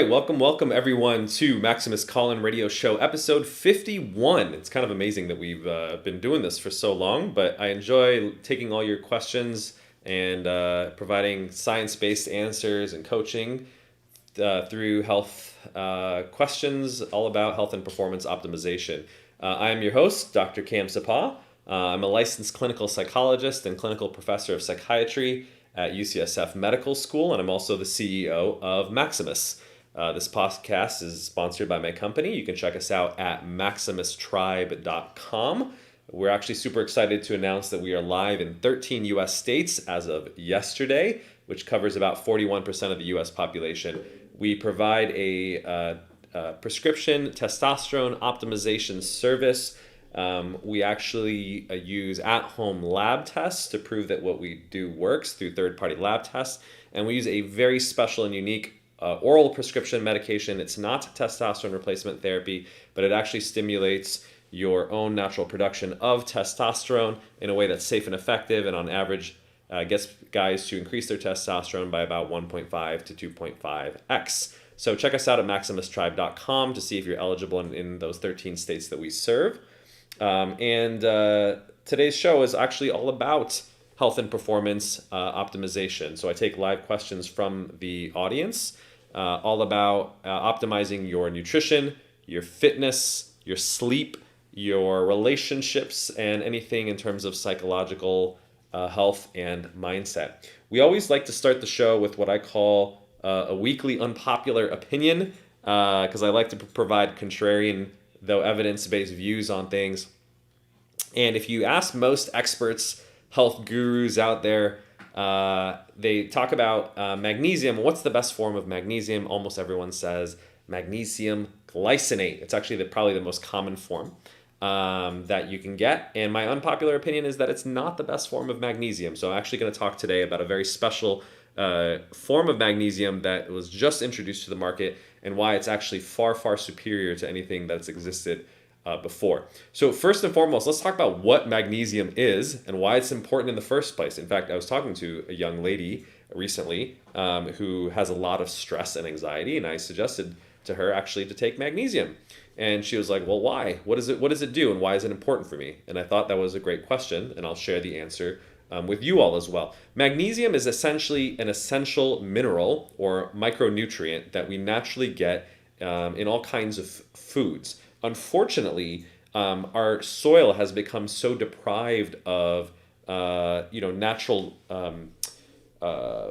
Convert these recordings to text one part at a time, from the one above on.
Hey, welcome everyone to Maximus Call-In Radio Show, episode 51. It's kind of amazing that we've been doing this for so long, but I enjoy taking all your questions and providing science-based answers and coaching through health questions all about health and performance optimization. I am your host, Dr. Cam Sapa. I'm a licensed clinical psychologist and clinical professor of psychiatry at UCSF Medical School, and I'm also the CEO of Maximus. This podcast is sponsored by my company. You can check us out at maximustribe.com. We're actually super excited to announce that we are live in 13 US states as of yesterday, which covers about 41% of the US population. We provide a prescription testosterone optimization service. We actually use at-home lab tests to prove that what we do works through third-party lab tests. And we use a very special and unique oral prescription medication. It's not testosterone replacement therapy, but it actually stimulates your own natural production of testosterone in a way that's safe and effective, and on average gets guys to increase their testosterone by about 1.5 to 2.5x. So check us out at maximustribe.com to see if you're eligible in those 13 states that we serve. Today's show is actually all about health and performance optimization. So I take live questions from the audience, all about optimizing your nutrition, your fitness, your sleep, your relationships, and anything in terms of psychological health and mindset. We always like to start the show with what I call a weekly unpopular opinion, because I like to provide contrarian, though evidence-based views on things. And if you ask most experts, health gurus out there, they talk about magnesium. What's the best form of magnesium? Almost everyone says magnesium glycinate. It's actually probably the most common form that you can get. And my unpopular opinion is that it's not the best form of magnesium. So I'm actually going to talk today about a very special form of magnesium that was just introduced to the market and why it's actually far, far superior to anything that's existed before. So first and foremost, let's talk about what magnesium is and why it's important in the first place. In fact, I was talking to a young lady recently who has a lot of stress and anxiety, and I suggested to her actually to take magnesium. And she was like, well, why? What does it do, and why is it important for me? And I thought that was a great question, and I'll share the answer with you all as well. Magnesium is essentially an essential mineral or micronutrient that we naturally get in all kinds of foods. Unfortunately, our soil has become so deprived of natural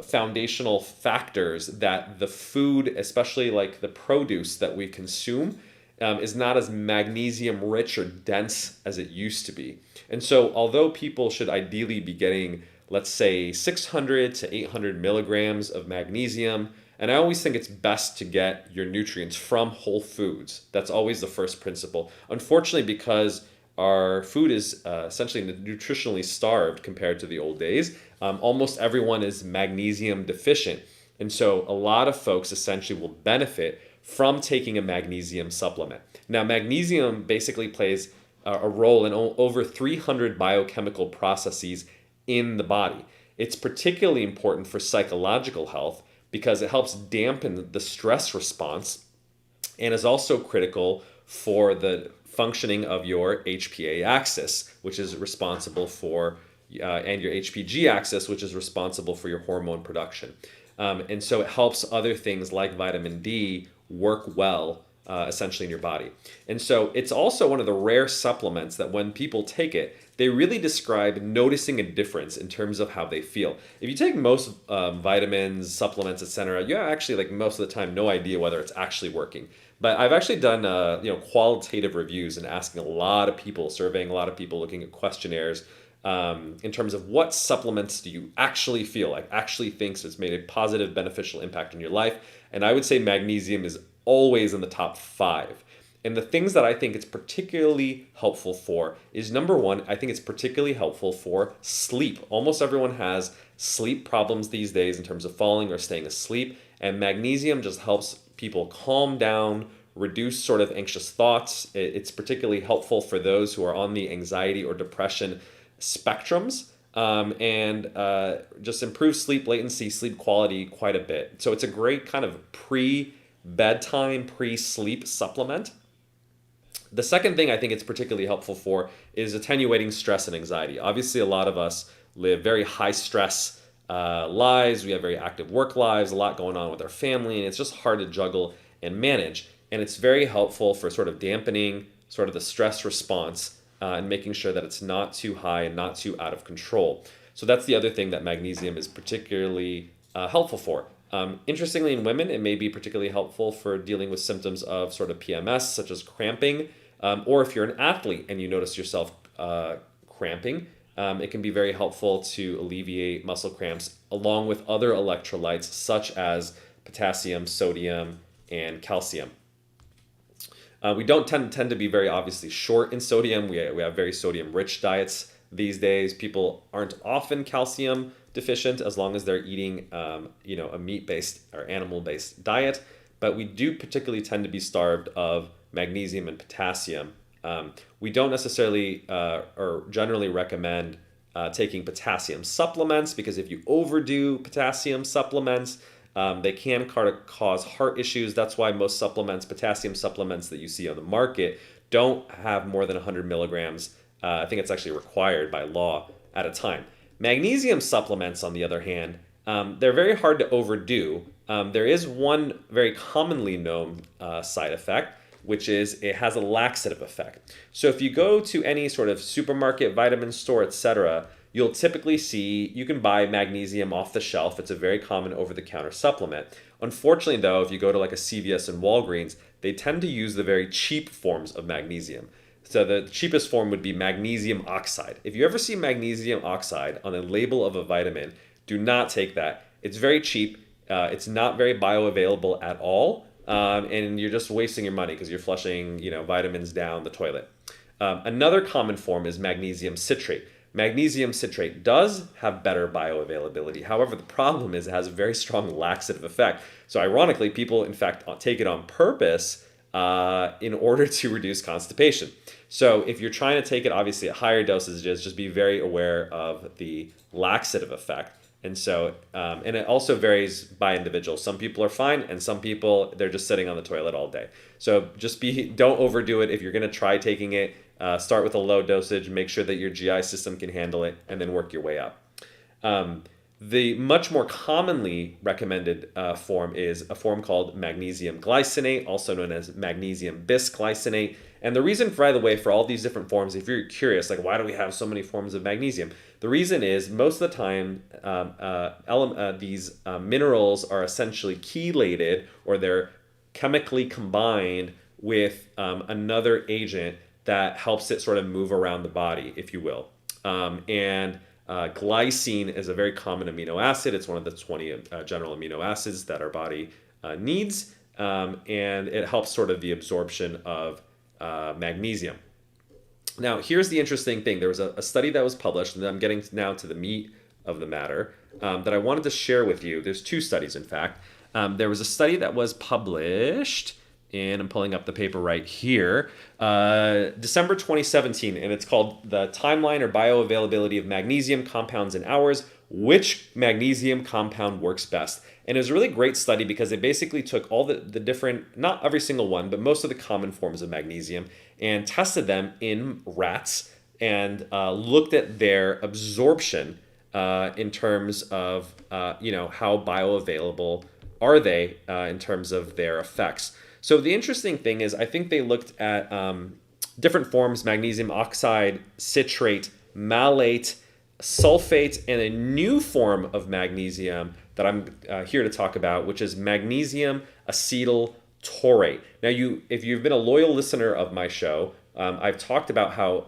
foundational factors that the food, especially like the produce that we consume, is not as magnesium rich or dense as it used to be. And so although people should ideally be getting, let's say, 600 to 800 milligrams of magnesium, and I always think it's best to get your nutrients from whole foods. That's always the first principle. Unfortunately, because our food is essentially nutritionally starved compared to the old days, almost everyone is magnesium deficient. And so a lot of folks essentially will benefit from taking a magnesium supplement. Now, magnesium basically plays a role in over 300 biochemical processes in the body. It's particularly important for psychological health because it helps dampen the stress response and is also critical for the functioning of your HPA axis, which is responsible for, and your HPG axis, which is responsible for your hormone production. And so it helps other things like vitamin D work well, essentially in your body. And so it's also one of the rare supplements that when people take it, they really describe noticing a difference in terms of how they feel. If you take most vitamins, supplements, etc., you have actually, like, most of the time, no idea whether it's actually working. But I've actually done qualitative reviews and asking a lot of people, surveying a lot of people, looking at questionnaires in terms of what supplements do you actually feel like, actually thinks it's made a positive, beneficial impact in your life. And I would say magnesium is always in the top 5. And the things that I think it's particularly helpful for is, number one, I think it's particularly helpful for sleep. Almost everyone has sleep problems these days in terms of falling or staying asleep. And magnesium just helps people calm down, reduce sort of anxious thoughts. It's particularly helpful for those who are on the anxiety or depression spectrums, and just improve sleep latency, sleep quality quite a bit. So it's a great kind of bedtime pre-sleep supplement. The second thing I think it's particularly helpful for is attenuating stress and anxiety. Obviously, a lot of us live very high stress lives. We have very active work lives, a lot going on with our family, and it's just hard to juggle and manage. And it's very helpful for sort of dampening sort of the stress response and making sure that it's not too high and not too out of control. So that's the other thing that magnesium is particularly helpful for. Interestingly, in women, it may be particularly helpful for dealing with symptoms of sort of PMS, such as cramping, or if you're an athlete and you notice yourself cramping, it can be very helpful to alleviate muscle cramps along with other electrolytes such as potassium, sodium, and calcium. We don't tend to be very obviously short in sodium. We have very sodium-rich diets these days. People aren't often calcium deficient as long as they're eating a meat-based or animal-based diet, but we do particularly tend to be starved of magnesium and potassium. We don't necessarily or generally recommend taking potassium supplements because if you overdo potassium supplements, they can cause heart issues. That's why most supplements, potassium supplements that you see on the market, don't have more than 100 milligrams. I think it's actually required by law at a time. Magnesium supplements, on the other hand, they're very hard to overdo. There is one very commonly known side effect, which is it has a laxative effect. So if you go to any sort of supermarket, vitamin store, etc., you'll typically see you can buy magnesium off the shelf. It's a very common over-the-counter supplement. Unfortunately, though, if you go to like a CVS and Walgreens, they tend to use the very cheap forms of magnesium. So the cheapest form would be magnesium oxide. If you ever see magnesium oxide on a label of a vitamin, do not take that. It's very cheap. It's not very bioavailable at all. And you're just wasting your money because you're flushing, vitamins down the toilet. Another common form is magnesium citrate. Magnesium citrate does have better bioavailability. However, the problem is it has a very strong laxative effect. So ironically, people, in fact, take it on purpose in order to reduce constipation. So if you're trying to take it, obviously, at higher dosages, just be very aware of the laxative effect. And so, and it also varies by individual. Some people are fine, and some people, they're just sitting on the toilet all day. So don't overdo it. If you're going to try taking it, start with a low dosage, make sure that your GI system can handle it, and then work your way up. The much more commonly recommended form is a form called magnesium glycinate, also known as magnesium bisglycinate. And the reason, by the way, for all these different forms, if you're curious, like why do we have so many forms of magnesium? The reason is most of the time these minerals are essentially chelated, or they're chemically combined with another agent that helps it sort of move around the body, if you will. Glycine is a very common amino acid. It's one of the 20 general amino acids that our body needs, and it helps sort of the absorption of magnesium. Now, here's the interesting thing. There was a study that was published, and I'm getting now to the meat of the matter, that I wanted to share with you. There's two studies, in fact. There was a study that was published, and I'm pulling up the paper right here, December 2017, and it's called The Timeline or Bioavailability of Magnesium Compounds in Hours. Which magnesium compound works best? And it was a really great study because they basically took all the different, not every single one, but most of the common forms of magnesium and tested them in rats and looked at their absorption in terms of, how bioavailable are they in terms of their effects. So the interesting thing is I think they looked at different forms: magnesium oxide, citrate, malate, sulfate, and a new form of magnesium that I'm here to talk about, which is magnesium acetyl taurate. Now, if you've been a loyal listener of my show, I've talked about how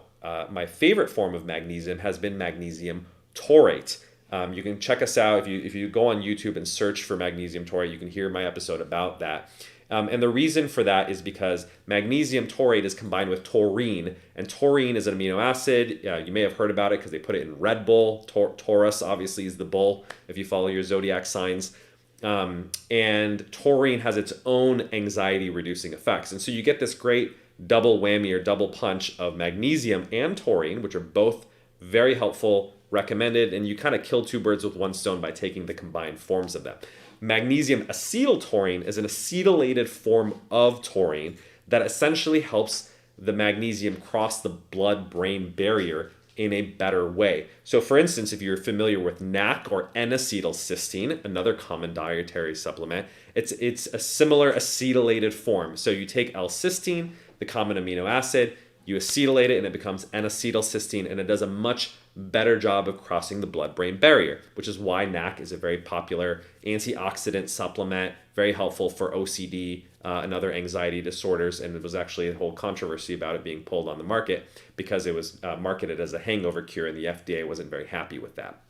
my favorite form of magnesium has been magnesium taurate. You can check us out if you go on YouTube and search for magnesium taurate. You can hear my episode about that. And the reason for that is because magnesium taurate is combined with taurine, and taurine is an amino acid. You may have heard about it because they put it in Red Bull. Taurus obviously is the bull if you follow your zodiac signs. And taurine has its own anxiety-reducing effects. And so you get this great double whammy or double punch of magnesium and taurine, which are both very helpful, recommended, and you kind of kill two birds with one stone by taking the combined forms of them. magnesium acetyltaurine is an acetylated form of taurine that essentially helps the magnesium cross the blood-brain barrier in a better way. So for instance, if you're familiar with NAC or N-acetylcysteine, another common dietary supplement, it's a similar acetylated form. So you take L-cysteine, the common amino acid, you acetylate it and it becomes N-acetylcysteine, and it does a much better job of crossing the blood-brain barrier, which is why NAC is a very popular antioxidant supplement, very helpful for OCD and other anxiety disorders. And it was actually a whole controversy about it being pulled on the market because it was marketed as a hangover cure, and the FDA wasn't very happy with that.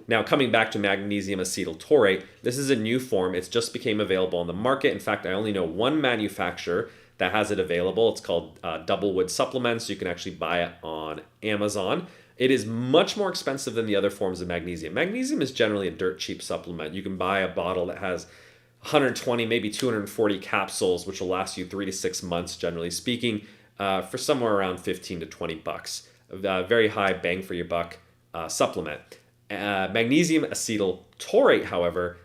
Now, coming back to magnesium acetyltaurate, this is a new form. It's just became available on the market. In fact, I only know one manufacturer that has it available. It's called Doublewood Supplements. You can actually buy it on Amazon. It is much more expensive than the other forms of magnesium. Magnesium is generally a dirt cheap supplement. You can buy a bottle that has 120, maybe 240 capsules, which will last you 3 to 6 months, generally speaking, for somewhere around 15 to 20 bucks. Very high bang for your buck supplement. Magnesium acetyltaurate, however,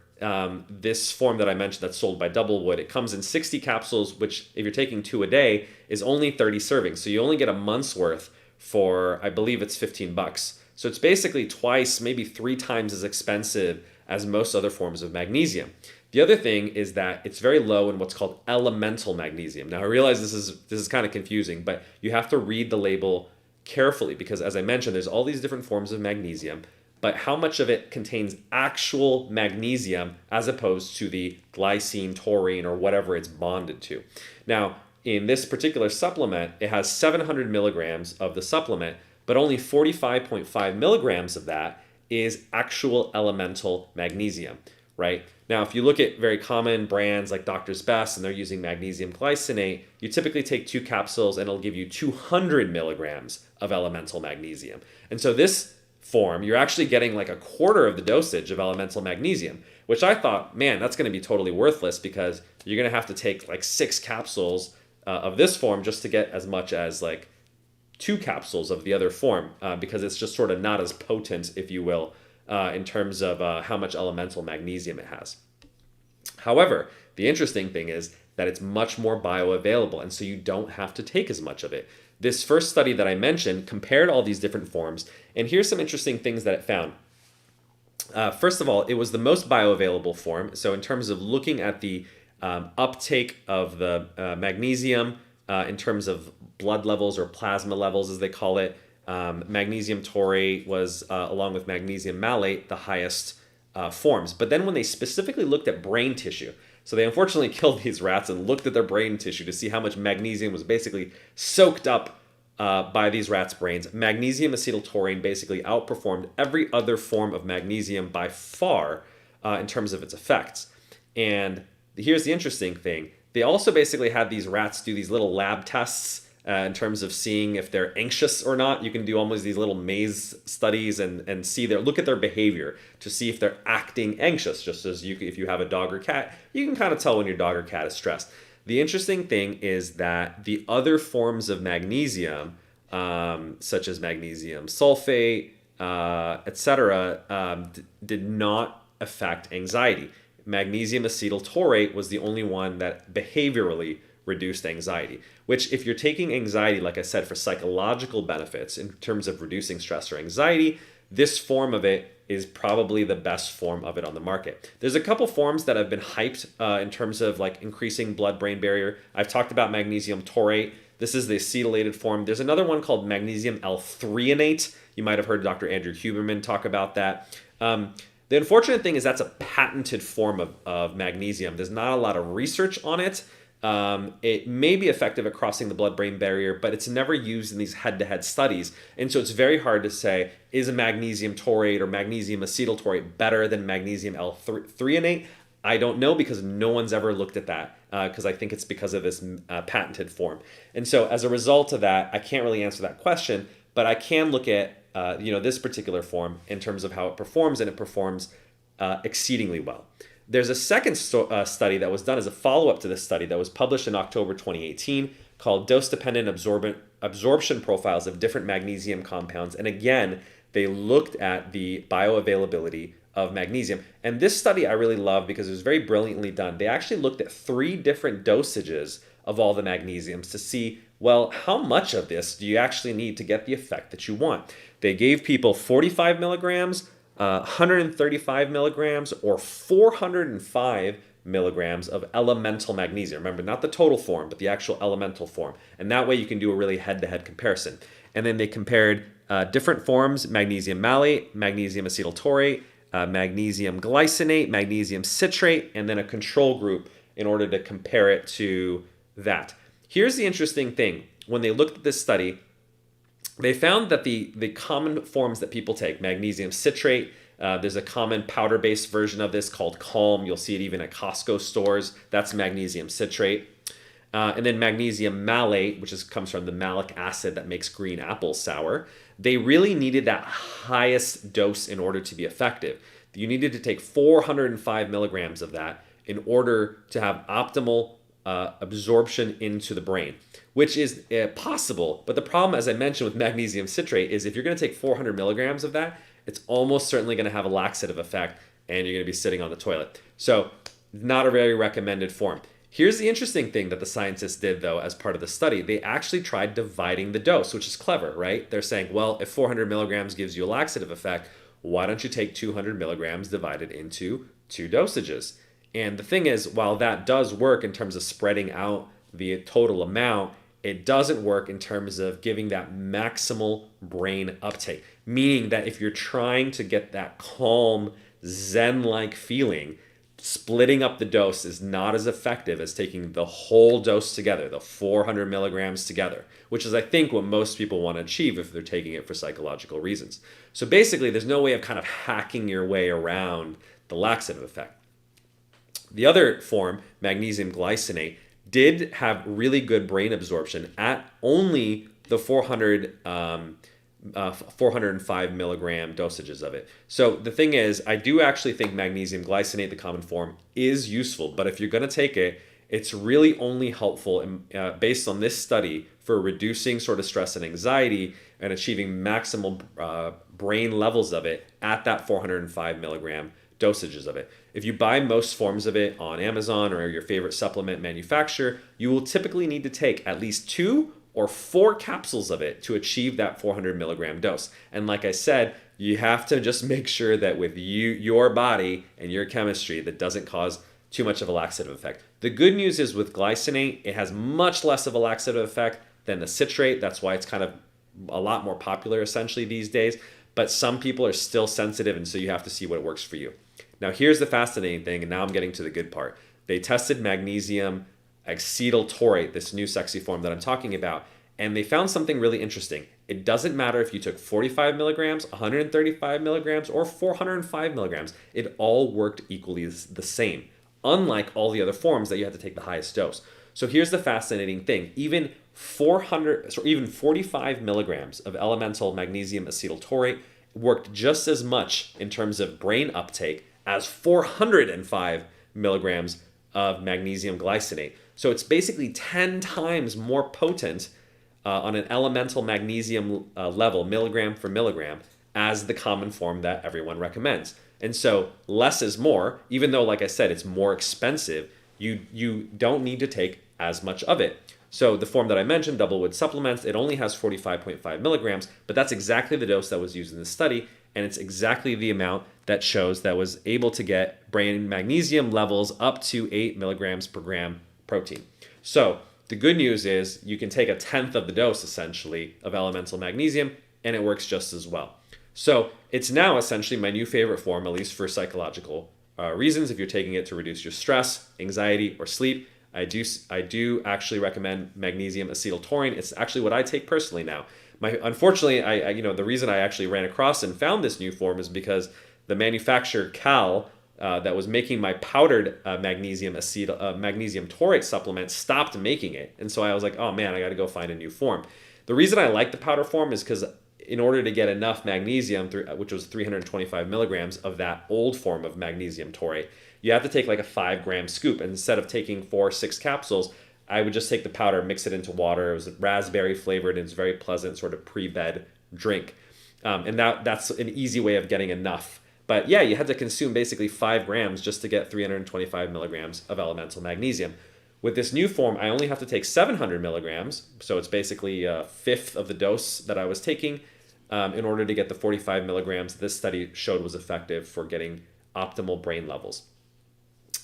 this form that I mentioned that's sold by Doublewood, it comes in 60 capsules, which if you're taking 2 a day is only 30 servings. So you only get a month's worth for, I believe it's 15 bucks. So it's basically twice, maybe 3 times as expensive as most other forms of magnesium. The other thing is that it's very low in what's called elemental magnesium. Now I realize this is kind of confusing, but you have to read the label carefully because, as I mentioned, there's all these different forms of magnesium, but how much of it contains actual magnesium as opposed to the glycine, taurine, or whatever it's bonded to. Now, in this particular supplement, it has 700 milligrams of the supplement, but only 45.5 milligrams of that is actual elemental magnesium, right? Now, if you look at very common brands like Doctor's Best and they're using magnesium glycinate, you typically take 2 capsules and it'll give you 200 milligrams of elemental magnesium. And so this form, you're actually getting like a quarter of the dosage of elemental magnesium, which I thought, man, that's going to be totally worthless because you're going to have to take like 6 capsules of this form just to get as much as like 2 capsules of the other form because it's just sort of not as potent, if you will, in terms of how much elemental magnesium it has. However, the interesting thing is that it's much more bioavailable, and so you don't have to take as much of it. This first study that I mentioned compared all these different forms, and here's some interesting things that it found. First of all, it was the most bioavailable form. So in terms of looking at the uptake of the magnesium in terms of blood levels or plasma levels, as they call it, magnesium taurate was, along with magnesium malate, the highest forms. But then when they specifically looked at brain tissue, so they unfortunately killed these rats and looked at their brain tissue to see how much magnesium was basically soaked up by these rats' brains. Magnesium acetyltaurine basically outperformed every other form of magnesium by far in terms of its effects. And here's the interesting thing. They also basically had these rats do these little lab tests in terms of seeing if they're anxious or not. You can do almost these little maze studies and look at their behavior to see if they're acting anxious, just as if you have a dog or cat, you can kind of tell when your dog or cat is stressed. The interesting thing is that the other forms of magnesium, such as magnesium sulfate, etc., did not affect anxiety. Magnesium acetyltaurate was the only one that behaviorally reduced anxiety, which if you're taking anxiety, like I said, for psychological benefits in terms of reducing stress or anxiety, this form of it is probably the best form of it on the market. There's a couple forms that have been hyped in terms of like increasing blood-brain barrier. I've talked about magnesium taurate. This is the acetylated form. There's another one called magnesium L-threonate. You might have heard Dr. Andrew Huberman talk about that. The unfortunate thing is that's a patented form of magnesium. There's not a lot of research on it. It may be effective at crossing the blood-brain barrier, but it's never used in these head-to-head studies. And so it's very hard to say, is a magnesium taurate or magnesium acetyltaurate better than magnesium L-threonate? I don't know because no one's ever looked at that because I think it's because of this patented form. And so as a result of that, I can't really answer that question, but I can look at this particular form in terms of how it performs, and it performs exceedingly well. There's a second study that was done as a follow-up to this study that was published in October 2018 called Dose-Dependent Absorption Profiles of Different Magnesium Compounds. And again, they looked at the bioavailability of magnesium. And this study I really love because it was very brilliantly done. They actually looked at 3 different dosages of all the magnesiums to see, well, how much of this do you actually need to get the effect that you want? They gave people 45 milligrams, 135 milligrams, or 405 milligrams of elemental magnesium. Remember, not the total form, but the actual elemental form. And that way you can do a really head-to-head comparison. And then they compared different forms: magnesium malate, magnesium acetyltaurate, magnesium glycinate, magnesium citrate, and then a control group in order to compare it to that. Here's the interesting thing. When they looked at this study, they found that the common forms that people take, magnesium citrate, there's a common powder-based version of this called Calm. You'll see it even at Costco stores. That's magnesium citrate. And then magnesium malate, which comes from the malic acid that makes green apples sour. They really needed that highest dose in order to be effective. You needed to take 405 milligrams of that in order to have optimal absorption into the brain, which is possible. But the problem, as I mentioned with magnesium citrate, is if you're going to take 400 milligrams of that, it's almost certainly going to have a laxative effect and you're going to be sitting on the toilet. So not a very recommended form. Here's the interesting thing that the scientists did, though, as part of the study. They actually tried dividing the dose, which is clever, right? They're saying, well, if 400 milligrams gives you a laxative effect, why don't you take 200 milligrams divided into 2 dosages? And the thing is, while that does work in terms of spreading out the total amount, it doesn't work in terms of giving that maximal brain uptake. Meaning that if you're trying to get that calm, zen-like feeling, splitting up the dose is not as effective as taking the whole dose together, the 400 milligrams together, which is, I think, what most people want to achieve if they're taking it for psychological reasons. So basically, there's no way of kind of hacking your way around the laxative effect. The other form, magnesium glycinate, did have really good brain absorption at only the 405 milligram dosages of it. So the thing is, I do actually think magnesium glycinate, the common form, is useful. But if you're going to take it, it's really only helpful based on this study for reducing sort of stress and anxiety and achieving maximal brain levels of it at that 405 milligram dosages of it. If you buy most forms of it on Amazon or your favorite supplement manufacturer, you will typically need to take at least 2 or 4 capsules of it to achieve that 400 milligram dose. And like I said, you have to just make sure that with your body and your chemistry, that doesn't cause too much of a laxative effect. The good news is with glycinate, it has much less of a laxative effect than the citrate. That's why it's kind of a lot more popular essentially these days. But some people are still sensitive, and so you have to see what works for you. Now, here's the fascinating thing, and now I'm getting to the good part. They tested magnesium acetyltaurate, this new sexy form that I'm talking about, and they found something really interesting. It doesn't matter if you took 45 milligrams, 135 milligrams, or 405 milligrams. It all worked equally the same, unlike all the other forms that you had to take the highest dose. So here's the fascinating thing. Even 45 milligrams of elemental magnesium acetyltaurate worked just as much in terms of brain uptake as 405 milligrams of magnesium glycinate. So it's basically 10 times more potent on an elemental magnesium level, milligram for milligram, as the common form that everyone recommends. And so less is more, even though, like I said, it's more expensive, you don't need to take as much of it. So the form that I mentioned, Doublewood supplements, it only has 45.5 milligrams, but that's exactly the dose that was used in the study, and it's exactly the amount that shows that was able to get brain magnesium levels up to 8 milligrams per gram protein. So the good news is you can take a tenth of the dose, essentially, of elemental magnesium, and it works just as well. So it's now essentially my new favorite form, at least for psychological reasons. If you're taking it to reduce your stress, anxiety, or sleep, I do actually recommend magnesium acetyltaurine. It's actually what I take personally now. Unfortunately, the reason I actually ran across and found this new form is because the manufacturer Cal that was making my powdered magnesium taurate supplement stopped making it, and so I was like, oh man, I got to go find a new form. The reason I like the powder form is because in order to get enough magnesium, which was 325 milligrams of that old form of magnesium taurate, you have to take like a 5-gram scoop. And instead of taking 4 or 6 capsules, I would just take the powder, mix it into water. It was raspberry flavored, and it's very pleasant sort of pre-bed drink. And that's an easy way of getting enough But yeah, you had to consume basically 5 grams just to get 325 milligrams of elemental magnesium. With this new form, I only have to take 700 milligrams, so it's basically a fifth of the dose that I was taking, in order to get the 45 milligrams this study showed was effective for getting optimal brain levels.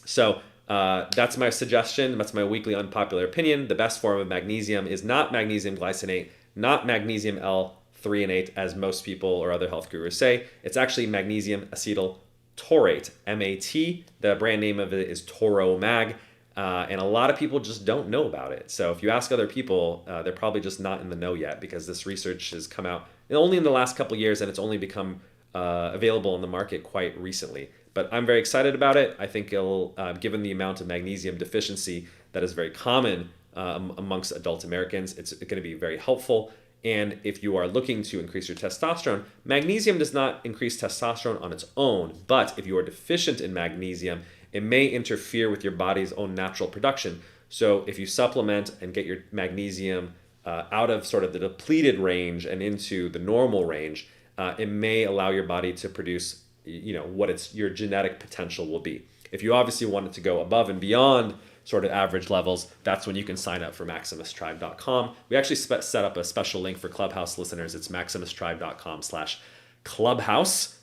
So that's my suggestion. That's my weekly unpopular opinion. The best form of magnesium is not magnesium glycinate, not magnesium L-threonate, as most people or other health gurus say. It's actually magnesium acetyl taurate, MAT. The brand name of it is Toro Mag. And a lot of people just don't know about it. So if you ask other people, they're probably just not in the know yet, because this research has come out only in the last couple of years, and it's only become available in the market quite recently. But I'm very excited about it. I think it'll, given the amount of magnesium deficiency that is very common amongst adult Americans, it's going to be very helpful. And if you are looking to increase your testosterone, magnesium does not increase testosterone on its own. But if you are deficient in magnesium, it may interfere with your body's own natural production. So if you supplement and get your magnesium out of sort of the depleted range and into the normal range, it may allow your body to produce, what your genetic potential will be. If you obviously want it to go above and beyond sort of average levels, that's when you can sign up for MaximusTribe.com. We actually set up a special link for Clubhouse listeners. It's MaximusTribe.com/Clubhouse,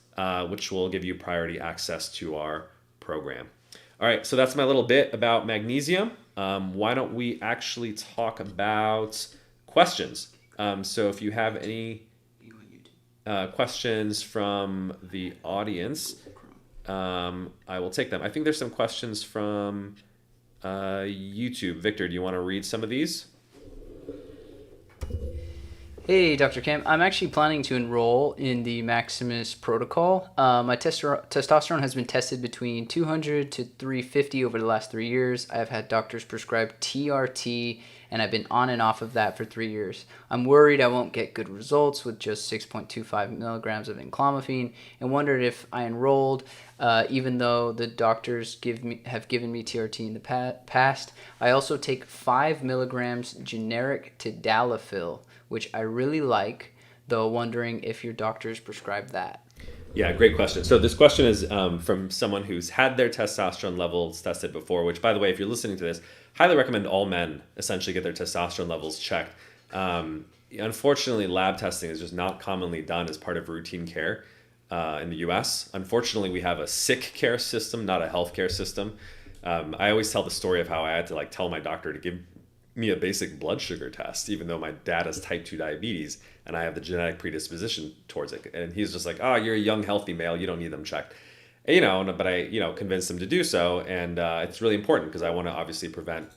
which will give you priority access to our program. All right, so that's my little bit about magnesium. Why don't we actually talk about questions? So if you have any questions from the audience, I will take them. I think there's some questions from YouTube. Victor, do you want to read some of these? Hey, Dr. Kim. I'm actually planning to enroll in the Maximus Protocol. My testosterone has been tested between 200 to 350 over the last 3 years. I've had doctors prescribe TRT, and I've been on and off of that for 3 years. I'm worried I won't get good results with just 6.25 milligrams of enclomiphene, and wondered if I enrolled, even though the doctors have given me TRT in the past. I also take 5 milligrams generic tadalafil, which I really like, though wondering if your doctors prescribe that. Yeah, great question. So this question is from someone who's had their testosterone levels tested before, which, by the way, if you're listening to this, highly recommend all men essentially get their testosterone levels checked. Unfortunately, lab testing is just not commonly done as part of routine care in the US. Unfortunately, we have a sick care system, not a healthcare system. I always tell the story of how I had to tell my doctor to give me a basic blood sugar test, even though my dad has type 2 diabetes and I have the genetic predisposition towards it. And he's just like, oh, you're a young, healthy male. You don't need them checked. But I, convinced him to do so. And it's really important because I want to obviously prevent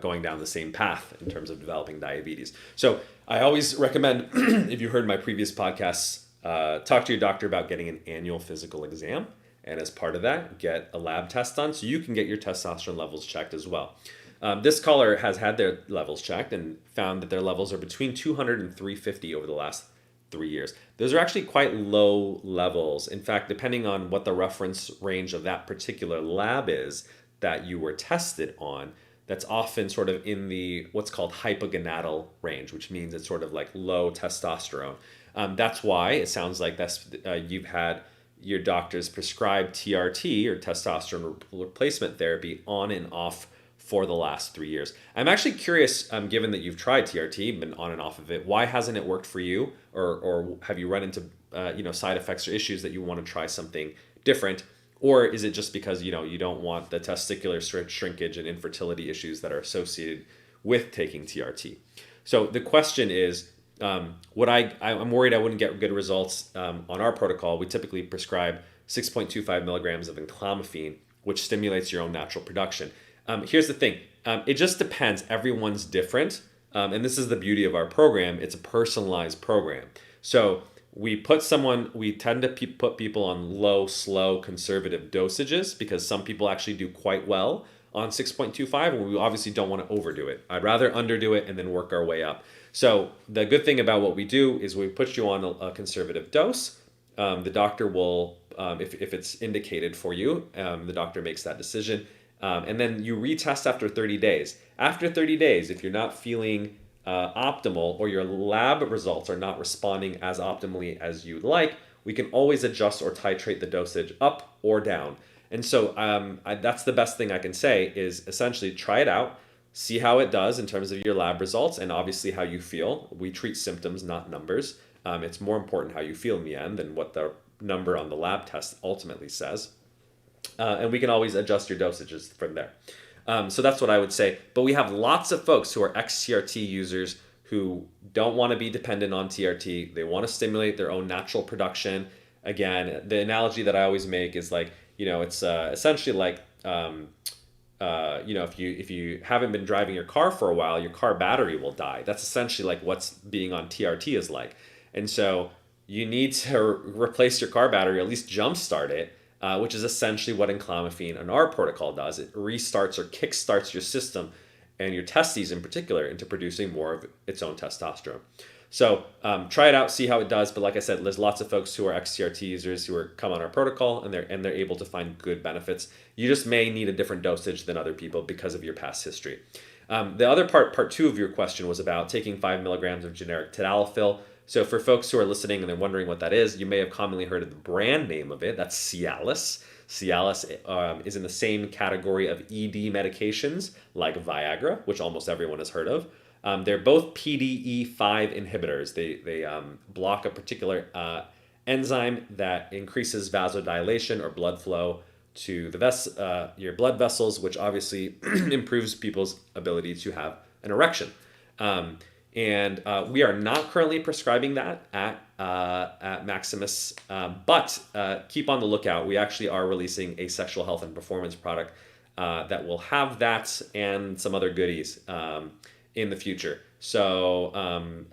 going down the same path in terms of developing diabetes. So I always recommend, if you heard my previous podcasts, talk to your doctor about getting an annual physical exam. And as part of that, get a lab test done so you can get your testosterone levels checked as well. This caller has had their levels checked and found that their levels are between 200 and 350 over the last 3 years. Those are actually quite low levels. In fact, depending on what the reference range of that particular lab is that you were tested on, that's often sort of in the what's called hypogonadal range, which means it's sort of like low testosterone. That's why it sounds like you've had your doctors prescribe TRT, or testosterone replacement therapy, on and off for the last 3 years. I'm actually curious, given that you've tried TRT, been on and off of it, why hasn't it worked for you? Or have you run into side effects or issues that you want to try something different? Or is it just because you don't want the testicular shrinkage and infertility issues that are associated with taking TRT? So the question is, I'm worried I wouldn't get good results on our protocol. We typically prescribe 6.25 milligrams of enclomiphene, which stimulates your own natural production. Here's the thing. It just depends. Everyone's different. And this is the beauty of our program. It's a personalized program. So we tend to put people on low, slow, conservative dosages because some people actually do quite well on 6.25, and we obviously don't want to overdo it. I'd rather underdo it and then work our way up. So the good thing about what we do is we put you on a conservative dose. The doctor will, if it's indicated for you, the doctor makes that decision. And then you retest after 30 days. After 30 days, if you're not feeling optimal or your lab results are not responding as optimally as you'd like, we can always adjust or titrate the dosage up or down. And so that's the best thing I can say is essentially try it out, see how it does in terms of your lab results and obviously how you feel. We treat symptoms, not numbers. It's more important how you feel in the end than what the number on the lab test ultimately says. And we can always adjust your dosages from there. So that's what I would say. But we have lots of folks who are ex-TRT users who don't want to be dependent on TRT. They want to stimulate their own natural production. Again, the analogy that I always make is like, it's essentially like, if you haven't been driving your car for a while, your car battery will die. That's essentially like what's being on TRT is like. And so you need to replace your car battery, or at least jumpstart it, which is essentially what enclomiphene in our protocol does. It restarts or kickstarts your system and your testes in particular into producing more of its own testosterone. So try it out, see how it does. But like I said, there's lots of folks who are ex-TRT users who come on our protocol and they're able to find good benefits. You just may need a different dosage than other people because of your past history. The other part two of your question was about taking 5 milligrams of generic tadalafil. So for folks who are listening and they're wondering what that is, you may have commonly heard of the brand name of it. That's Cialis. Cialis is in the same category of ED medications like Viagra, which almost everyone has heard of. They're both PDE5 inhibitors. They block a particular enzyme that increases vasodilation or blood flow to your blood vessels, which obviously improves people's ability to have an erection. And we are not currently prescribing that at Maximus, but keep on the lookout. We actually are releasing a sexual health and performance product that will have that and some other goodies in the future. So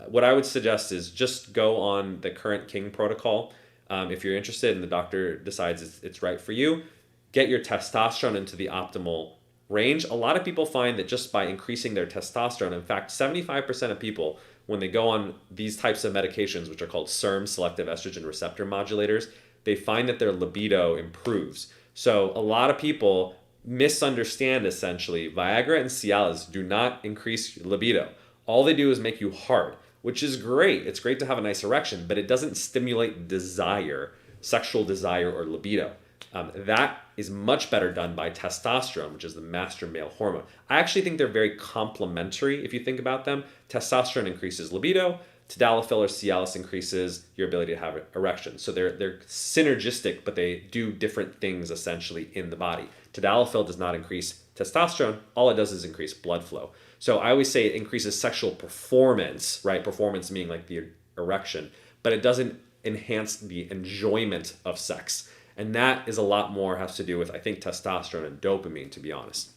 what I would suggest is just go on the current King protocol. If you're interested and the doctor decides it's right for you, get your testosterone into the optimal range. A lot of people find that just by increasing their testosterone, in fact, 75% of people, when they go on these types of medications, which are called SERM, selective estrogen receptor modulators, they find that their libido improves. So a lot of people misunderstand essentially Viagra and Cialis do not increase your libido. All they do is make you hard, which is great. It's great to have a nice erection, but it doesn't stimulate desire, sexual desire or libido. That is much better done by testosterone, which is the master male hormone. I actually think they're very complementary if you think about them. Testosterone increases libido. Tadalafil or Cialis increases your ability to have erections. So they're synergistic, but they do different things essentially in the body. Tadalafil does not increase testosterone. All it does is increase blood flow. So I always say it increases sexual performance, right? Performance meaning like the erection, but it doesn't enhance the enjoyment of sex. And that is a lot more has to do with, I think, testosterone and dopamine, to be honest.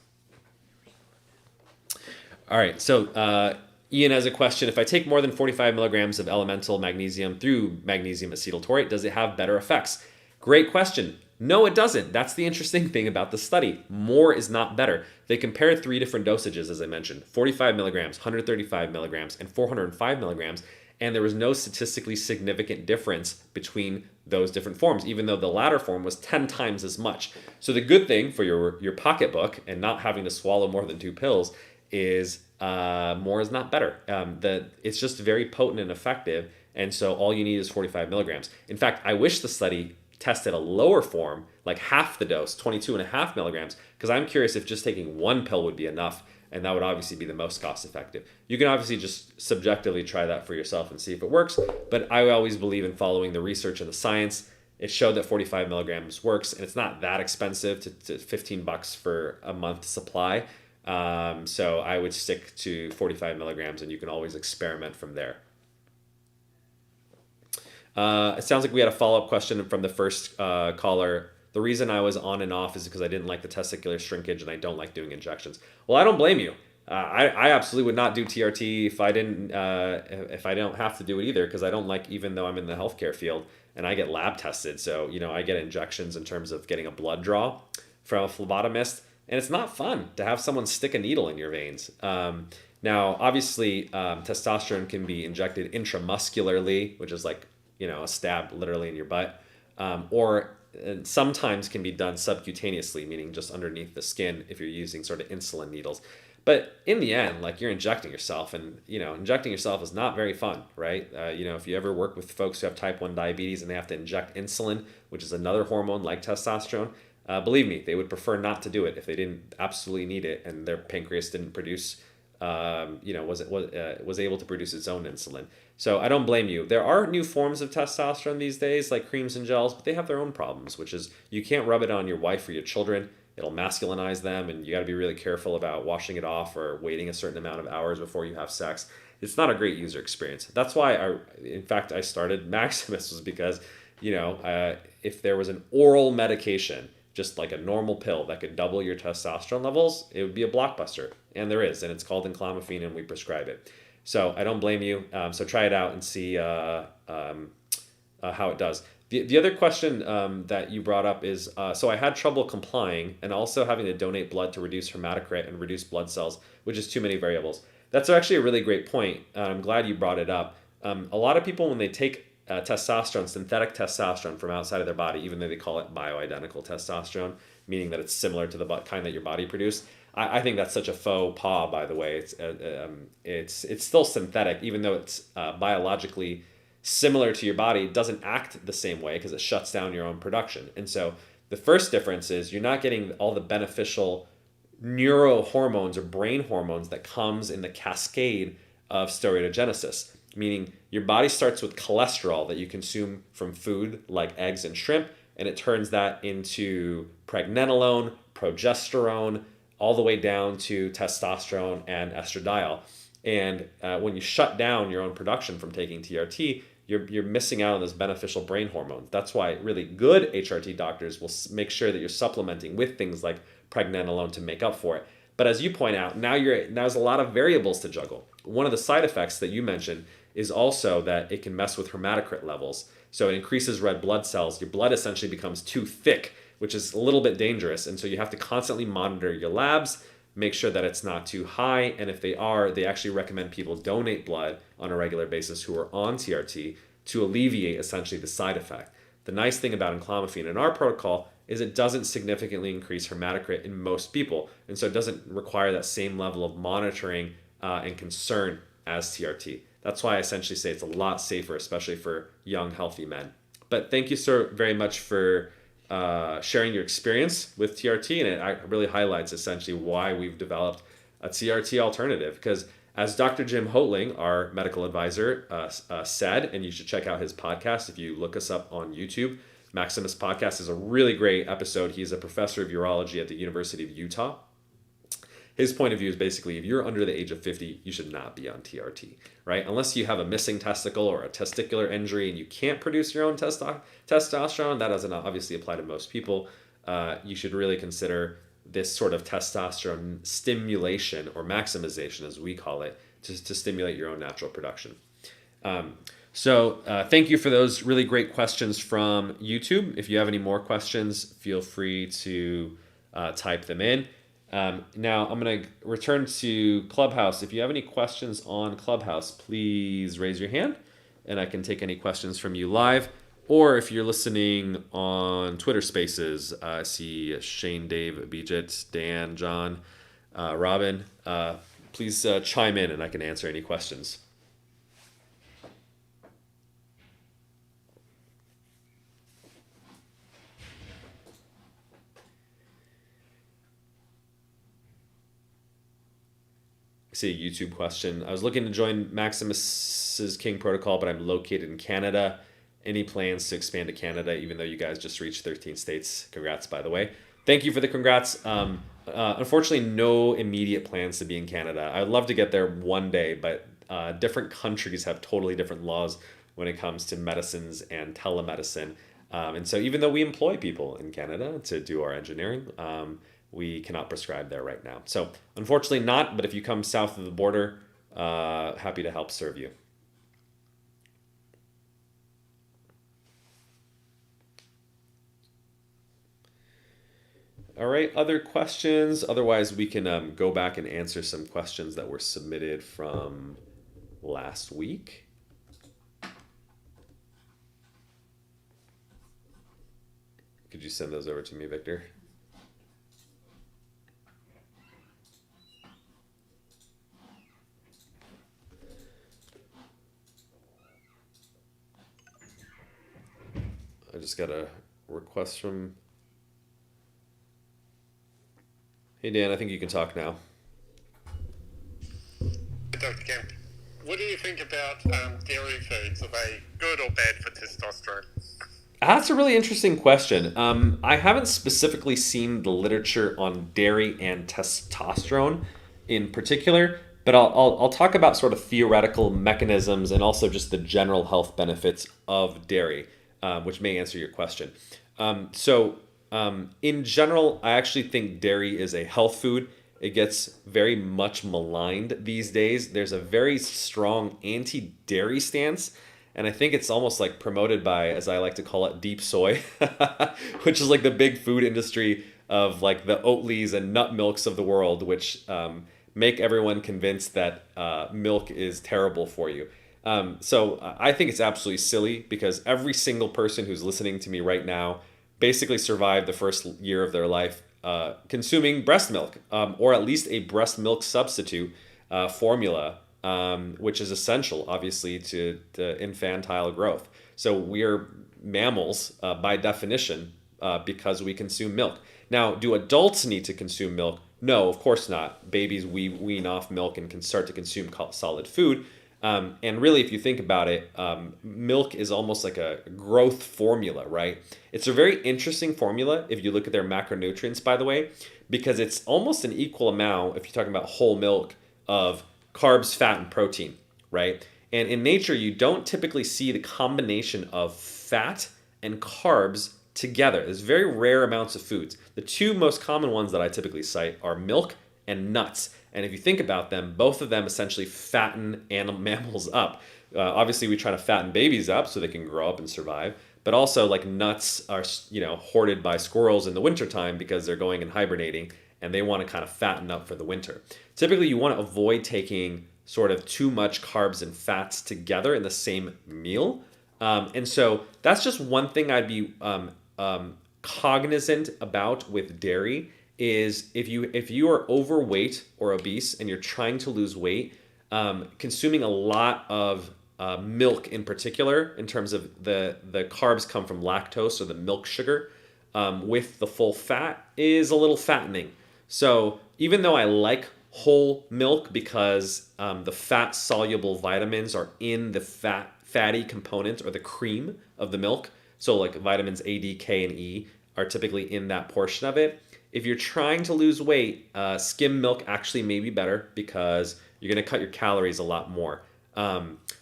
All right, so Ian has a question. If I take more than 45 milligrams of elemental magnesium through magnesium acetyltaurate, does it have better effects? Great question. No, it doesn't. That's the interesting thing about the study. More is not better. They compared 3 different dosages, as I mentioned, 45 milligrams, 135 milligrams, and 405 milligrams. And there was no statistically significant difference between those different forms, even though the latter form was 10 times as much. So the good thing for your pocketbook and not having to swallow more than 2 pills is more is not better. It's just very potent and effective. And so all you need is 45 milligrams. In fact, I wish the study tested a lower form, like half the dose, 22.5 milligrams, because I'm curious if just taking 1 pill would be enough. And that would obviously be the most cost effective. You can obviously just subjectively try that for yourself and see if it works. But I always believe in following the research and the science. It showed that 45 milligrams works, and it's not that expensive to $15 for a month supply. So I would stick to 45 milligrams, and you can always experiment from there. It sounds like we had a follow-up question from the first caller. The reason I was on and off is because I didn't like the testicular shrinkage and I don't like doing injections. Well, I don't blame you. I absolutely would not do TRT if I don't have to do it either, because I don't like, even though I'm in the healthcare field and I get lab tested. So, I get injections in terms of getting a blood draw from a phlebotomist, and it's not fun to have someone stick a needle in your veins. Now, obviously, testosterone can be injected intramuscularly, which is like, a stab literally in your butt, or sometimes can be done subcutaneously, meaning just underneath the skin if you're using sort of insulin needles. But in the end, like you're injecting yourself, and injecting yourself is not very fun, right? If you ever work with folks who have type 1 diabetes and they have to inject insulin, which is another hormone like testosterone, believe me, they would prefer not to do it if they didn't absolutely need it and their pancreas didn't produce, was able to produce its own insulin. So I don't blame you. There are new forms of testosterone these days, like creams and gels, but they have their own problems, which is you can't rub it on your wife or your children. It'll masculinize them, and you got to be really careful about washing it off or waiting a certain amount of hours before you have sex. It's not a great user experience. That's why in fact, I started Maximus, was because, if there was an oral medication, just like a normal pill that could double your testosterone levels, it would be a blockbuster. And there is, and it's called enclomiphene, and we prescribe it. So I don't blame you. So try it out and see how it does. The other question that you brought up is, so I had trouble complying and also having to donate blood to reduce hematocrit and reduce blood cells, which is too many variables. That's actually a really great point. I'm glad you brought it up. A lot of people, when they take testosterone, synthetic testosterone from outside of their body, even though they call it bioidentical testosterone, meaning that it's similar to the kind that your body produced, I think that's such a faux pas, by the way. It's still synthetic, even though it's biologically similar to your body. It doesn't act the same way because it shuts down your own production. And so the first difference is you're not getting all the beneficial neurohormones or brain hormones that comes in the cascade of steroidogenesis, meaning your body starts with cholesterol that you consume from food like eggs and shrimp, and it turns that into pregnenolone, progesterone, all the way down to testosterone and estradiol. And when you shut down your own production from taking TRT, you're missing out on those beneficial brain hormones. That's why really good HRT doctors will make sure that you're supplementing with things like pregnenolone to make up for it. But as you point out, now there's a lot of variables to juggle. One of the side effects that you mentioned is also that it can mess with hematocrit levels. So it increases red blood cells. Your blood essentially becomes too thick, which is a little bit dangerous. And so you have to constantly monitor your labs, make sure that it's not too high. And if they are, they actually recommend people donate blood on a regular basis who are on TRT to alleviate essentially the side effect. The nice thing about enclomiphene in our protocol is it doesn't significantly increase hematocrit in most people. And so it doesn't require that same level of monitoring and concern as TRT. That's why I essentially say it's a lot safer, especially for young, healthy men. But thank you so very much for sharing your experience with TRT, and it really highlights essentially why we've developed a TRT alternative. Because as Dr. Jim Hoatling, our medical advisor, said, and you should check out his podcast if you look us up on YouTube. Maximus Podcast is a really great episode. He's a professor of urology at the University of Utah. His point of view is basically if you're under the age of 50, you should not be on TRT, right? Unless you have a missing testicle or a testicular injury and you can't produce your own testosterone, that doesn't obviously apply to most people. You should really consider this sort of testosterone stimulation or maximization, as we call it, to stimulate your own natural production. So thank you for those really great questions from YouTube. If you have any more questions, feel free to type them in. Now I'm going to return to Clubhouse. If you have any questions on Clubhouse, please raise your hand and I can take any questions from you live. Or if you're listening on Twitter Spaces, I see Shane, Dave, Abhijit, Dan, John, Robin. Please chime in and I can answer any questions. I see a YouTube question. I was looking to join Maximus King Protocol, but I'm located in Canada. Any plans to expand to Canada, even though you guys just reached 13 states? Congrats, by the way. Thank you for the congrats. Unfortunately, no immediate plans to be in Canada. I'd love to get there one day, but different countries have totally different laws when it comes to medicines and telemedicine. And so even though we employ people in Canada to do our engineering, we cannot prescribe there right now. So unfortunately not, but if you come south of the border, happy to help serve you. All right, other questions? Otherwise, we can go back and answer some questions that were submitted from last week. Could you send those over to me, Victor? just got a request from. Hey Dan, I think you can talk now. Dr. Kemp, what do you think about dairy foods? Are they good or bad for testosterone? That's a really interesting question. I haven't specifically seen the literature on dairy and testosterone in particular, but I'll talk about sort of theoretical mechanisms and also just the general health benefits of dairy, which may answer your question. In general, I actually think dairy is a health food. It gets very much maligned these days. There's a very strong anti-dairy stance, and I think it's almost like promoted by, as I like to call it, deep soy, which is like the big food industry of like the Oatleys and nut milks of the world, which make everyone convinced that milk is terrible for you. I think it's absolutely silly because every single person who's listening to me right now basically survived the first year of their life consuming breast milk, or at least a breast milk substitute formula, which is essential, obviously, to infantile growth. So we are mammals by definition because we consume milk. Now, do adults need to consume milk? No, of course not. Babies wean off milk and can start to consume solid food. And really, if you think about it, milk is almost like a growth formula, right? It's a very interesting formula if you look at their macronutrients, by the way, because it's almost an equal amount, if you're talking about whole milk, of carbs, fat, and protein, right? And in nature, you don't typically see the combination of fat and carbs together. There's very rare amounts of foods. The two most common ones that I typically cite are milk and nuts. And if you think about them, both of them essentially fatten animal mammals up. Obviously, we try to fatten babies up so they can grow up and survive. But also, like nuts are, hoarded by squirrels in the wintertime because they're going and hibernating, and they want to kind of fatten up for the winter. Typically, you want to avoid taking sort of too much carbs and fats together in the same meal. And so that's just one thing I'd be cognizant about with dairy is if you are overweight or obese and you're trying to lose weight, consuming a lot of milk in particular, in terms of the carbs come from lactose or the milk sugar, with the full fat is a little fattening. So even though I like whole milk because the fat soluble vitamins are in the fatty component or the cream of the milk, so like vitamins A, D, K, and E are typically in that portion of it. If you're trying to lose weight, skim milk actually may be better because you're going to cut your calories a lot more.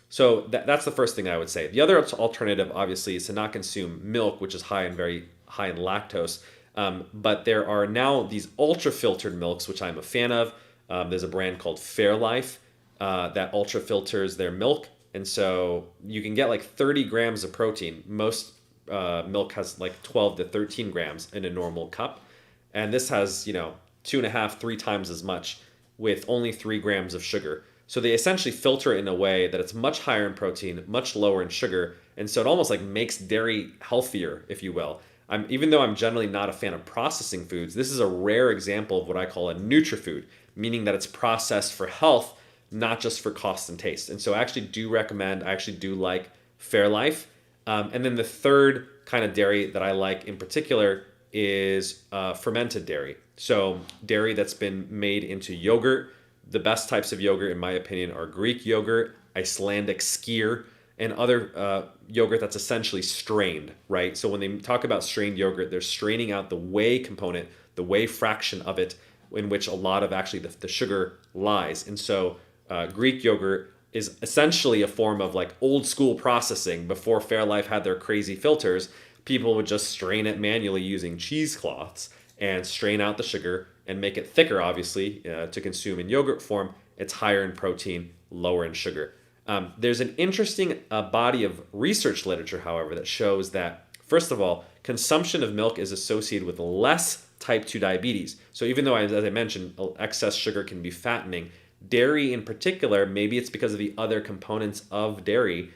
So that's the first thing I would say. The other alternative, obviously, is to not consume milk, which is very high in lactose. But there are now these ultra filtered milks, which I'm a fan of. There's a brand called Fairlife that ultra filters their milk, and so you can get like 30 grams of protein. Most milk has like 12 to 13 grams in a normal cup. And this has, 2.5, 3 times as much with only 3 grams of sugar. So they essentially filter it in a way that it's much higher in protein, much lower in sugar. And so it almost like makes dairy healthier, if you will. Even though I'm generally not a fan of processing foods, this is a rare example of what I call a nutrifood, meaning that it's processed for health, not just for cost and taste. And so I actually do like Fairlife. And then the third kind of dairy that I like in particular is fermented dairy. So dairy that's been made into yogurt. The best types of yogurt, in my opinion, are Greek yogurt, Icelandic skyr, and other yogurt that's essentially strained, right? So when they talk about strained yogurt, they're straining out the whey component, the whey fraction of it, in which a lot of actually the sugar lies. And so Greek yogurt is essentially a form of like old school processing. Before Fairlife had their crazy filters, people would just strain it manually using cheesecloths and strain out the sugar and make it thicker, obviously, to consume in yogurt form. It's higher in protein, lower in sugar. There's an interesting body of research literature, however, that shows that, first of all, consumption of milk is associated with less type 2 diabetes. So even though, as I mentioned, excess sugar can be fattening, dairy in particular, maybe it's because of the other components of dairy,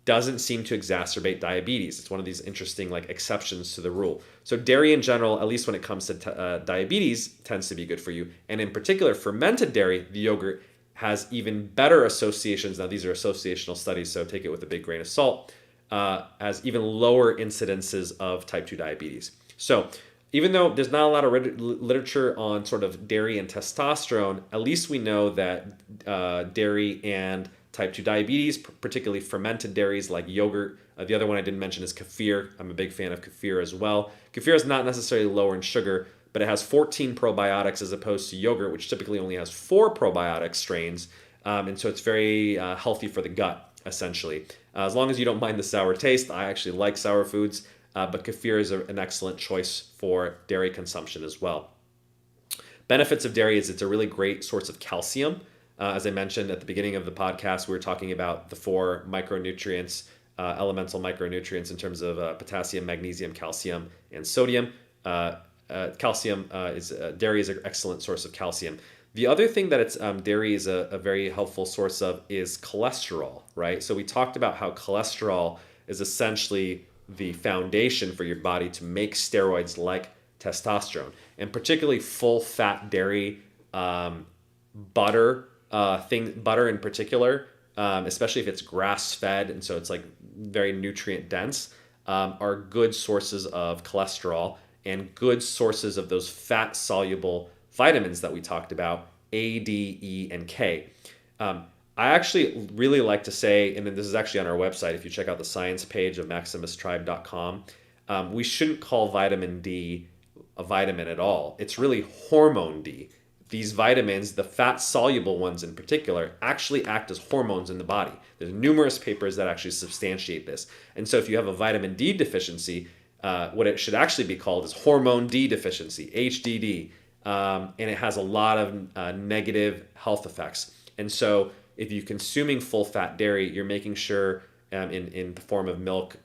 doesn't seem to exacerbate diabetes. It's one of these interesting like exceptions to the rule. So dairy in general, at least when it comes to diabetes, tends to be good for you. And in particular, fermented dairy, the yogurt, has even better associations. Now, these are associational studies, so take it with a big grain of salt. as even lower incidences of type 2 diabetes. So even though there's not a lot of literature on sort of dairy and testosterone, at least we know that dairy and type 2 diabetes, particularly fermented dairies like yogurt. The other one I didn't mention is kefir. I'm a big fan of kefir as well. Kefir is not necessarily lower in sugar, but it has 14 probiotics as opposed to yogurt, which typically only has 4 probiotic strains. And so it's very healthy for the gut, essentially. As long as you don't mind the sour taste, I actually like sour foods, but kefir is an excellent choice for dairy consumption as well. Benefits of dairy is it's a really great source of calcium. As I mentioned at the beginning of the podcast, we were talking about the 4 micronutrients, elemental micronutrients in terms of potassium, magnesium, calcium, and sodium. Dairy is an excellent source of calcium. The other thing that dairy is a very helpful source of is cholesterol, right? So we talked about how cholesterol is essentially the foundation for your body to make steroids like testosterone, and particularly full fat dairy, butter in particular, especially if it's grass fed, and so it's like very nutrient dense, are good sources of cholesterol and good sources of those fat soluble vitamins that we talked about, A, D, E, and K. I actually really like to say, and this is actually on our website, if you check out the science page of MaximusTribe.com, we shouldn't call vitamin D a vitamin at all. It's really hormone D. These vitamins, the fat-soluble ones in particular, actually act as hormones in the body. There's numerous papers that actually substantiate this. And so if you have a vitamin D deficiency, what it should actually be called is hormone D deficiency, HDD. And it has a lot of negative health effects. And so if you're consuming full-fat dairy, you're making sure in the form of milk,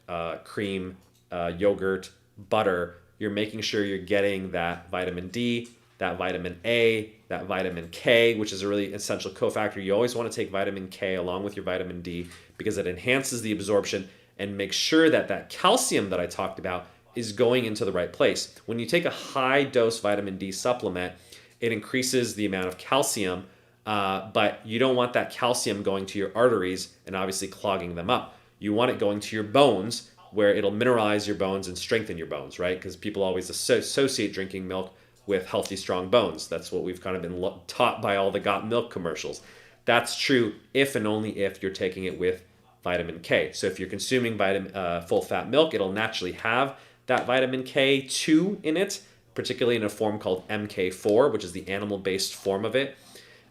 cream, yogurt, butter, you're making sure you're getting that vitamin D, that vitamin A, that vitamin K, which is a really essential cofactor. You always want to take vitamin K along with your vitamin D because it enhances the absorption and makes sure that that calcium that I talked about is going into the right place. When you take a high dose vitamin D supplement, it increases the amount of calcium, but you don't want that calcium going to your arteries and obviously clogging them up. You want it going to your bones where it'll mineralize your bones and strengthen your bones, right? Because people always associate drinking milk with healthy, strong bones. That's what we've kind of been taught by all the got milk commercials. That's true if and only if you're taking it with vitamin K. So if you're consuming full-fat milk, it'll naturally have that vitamin K2 in it, particularly in a form called MK4, which is the animal-based form of it.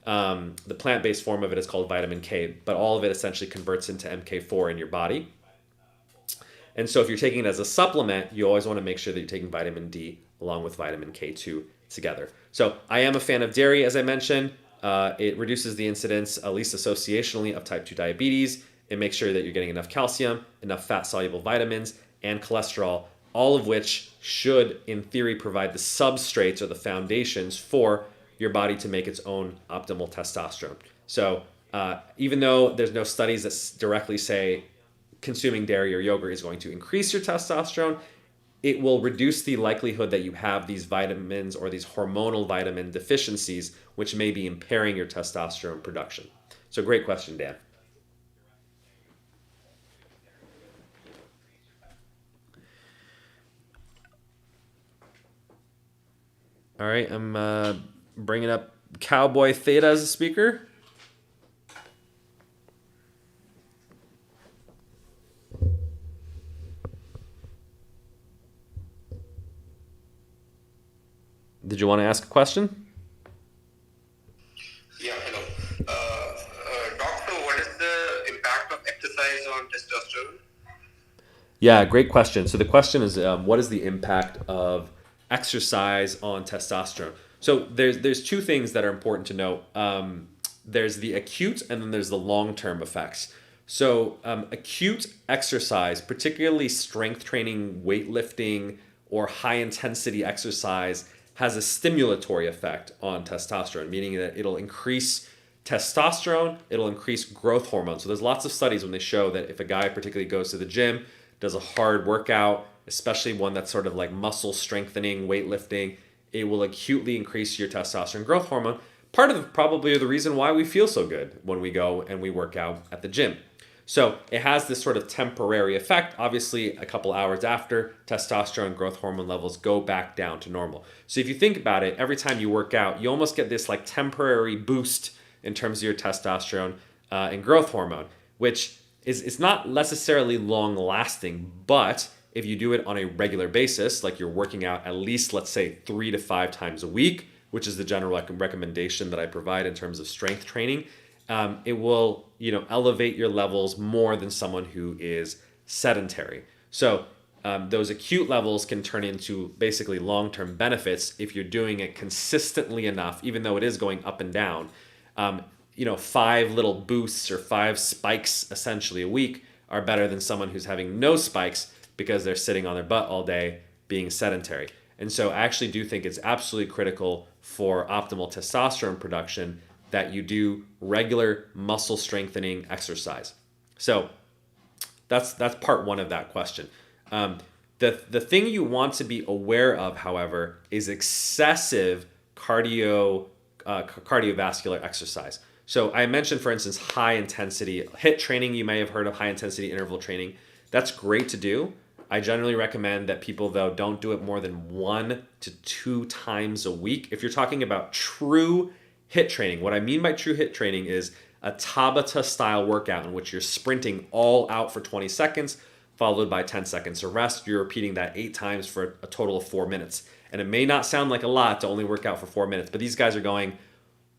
The plant-based form of it is called vitamin K, but all of it essentially converts into MK4 in your body. And so if you're taking it as a supplement, you always want to make sure that you're taking vitamin D along with vitamin K2 together. So I am a fan of dairy, as I mentioned. It reduces the incidence, at least associationally, of type 2 diabetes. It makes sure that you're getting enough calcium, enough fat-soluble vitamins, and cholesterol, all of which should, in theory, provide the substrates or the foundations for your body to make its own optimal testosterone. So even though there's no studies that directly say consuming dairy or yogurt is going to increase your testosterone, it will reduce the likelihood that you have these vitamins or these hormonal vitamin deficiencies, which may be impairing your testosterone production. So great question, Dan. All right, I'm bringing up Cowboy Theta as a speaker. Did you want to ask a question? Yeah, hello. Doctor, what is the impact of exercise on testosterone? Yeah, great question. So the question is, what is the impact of exercise on testosterone? So there's two things that are important to note. There's the acute and then there's the long-term effects. So acute exercise, particularly strength training, weightlifting, or high-intensity exercise, has a stimulatory effect on testosterone, meaning that it'll increase testosterone, it'll increase growth hormone. So there's lots of studies when they show that if a guy particularly goes to the gym, does a hard workout, especially one that's sort of like muscle strengthening, weightlifting, it will acutely increase your testosterone growth hormone. Part of probably the reason why we feel so good when we go and we work out at the gym. So it has this sort of temporary effect. Obviously, a couple hours after, testosterone and growth hormone levels go back down to normal. So if you think about it, every time you work out, you almost get this like temporary boost in terms of your testosterone and growth hormone, which is it's not necessarily long lasting, but if you do it on a regular basis, like you're working out at least, let's say, 3 to 5 times a week, which is the general recommendation that I provide in terms of strength training, it will, elevate your levels more than someone who is sedentary. So those acute levels can turn into basically long-term benefits if you're doing it consistently enough, even though it is going up and down. 5 little boosts or 5 spikes essentially a week are better than someone who's having no spikes because they're sitting on their butt all day being sedentary. And so I actually do think it's absolutely critical for optimal testosterone production that you do regular muscle strengthening exercise. So that's part one of that question. The thing you want to be aware of, however, is excessive cardiovascular exercise. So I mentioned, for instance, high intensity HIIT training. You may have heard of high intensity interval training. That's great to do. I generally recommend that people, though, don't do it more than 1 to 2 times a week. If you're talking about true HIIT training, what I mean by true HIIT training is a Tabata style workout in which you're sprinting all out for 20 seconds, followed by 10 seconds of rest. You're repeating that 8 times for a total of 4 minutes. And it may not sound like a lot to only work out for 4 minutes, but these guys are going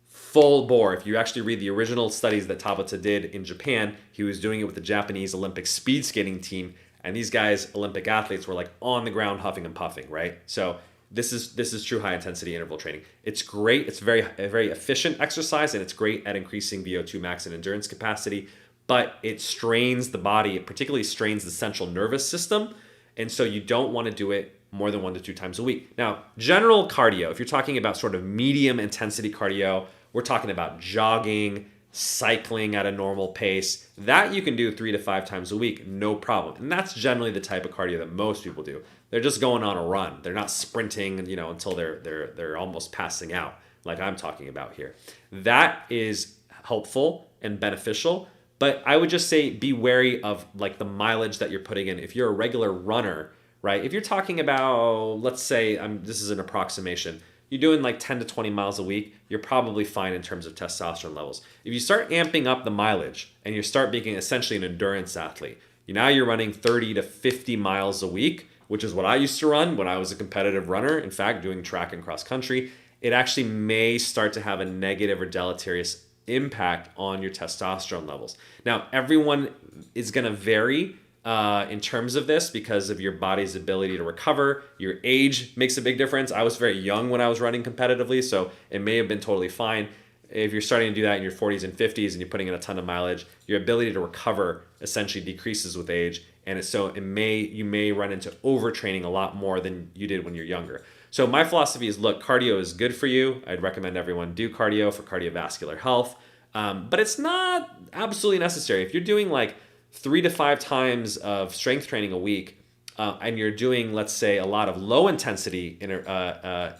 full bore. If you actually read the original studies that Tabata did in Japan, he was doing it with the Japanese Olympic speed skating team. And these guys, Olympic athletes, were like on the ground huffing and puffing, right? So this is true high intensity interval training. It's great. It's a very efficient exercise, and it's great at increasing VO2 max and endurance capacity. But it strains the body. It particularly strains the central nervous system, and so you don't want to do it more than 1 to 2 times a week. Now, general cardio, if you're talking about sort of medium intensity cardio, we're talking about jogging, cycling at a normal pace, that you can do 3 to 5 times a week, no problem. And that's generally the type of cardio that most people do. They're just going on a run. They're not sprinting, until they're almost passing out, like I'm talking about here. That is helpful and beneficial, but I would just say be wary of like the mileage that you're putting in. If you're a regular runner, right? If you're talking about, let's say, this is an approximation, you're doing like 10 to 20 miles a week, you're probably fine in terms of testosterone levels. If you start amping up the mileage and you start being essentially an endurance athlete, now you're running 30 to 50 miles a week, which is what I used to run when I was a competitive runner. In fact, doing track and cross country, it actually may start to have a negative or deleterious impact on your testosterone levels. Now, everyone is going to vary in terms of this because of your body's ability to recover. Your age makes a big difference. I was very young when I was running competitively, so it may have been totally fine. If you're starting to do that in your 40s and 50s and you're putting in a ton of mileage, your ability to recover essentially decreases with age, and you may run into overtraining a lot more than you did when you're younger. So my philosophy is, look, cardio is good for you. I'd recommend everyone do cardio for cardiovascular health, but it's not absolutely necessary. If you're doing like 3 to 5 times of strength training a week, and you're doing, let's say, a lot of low intensity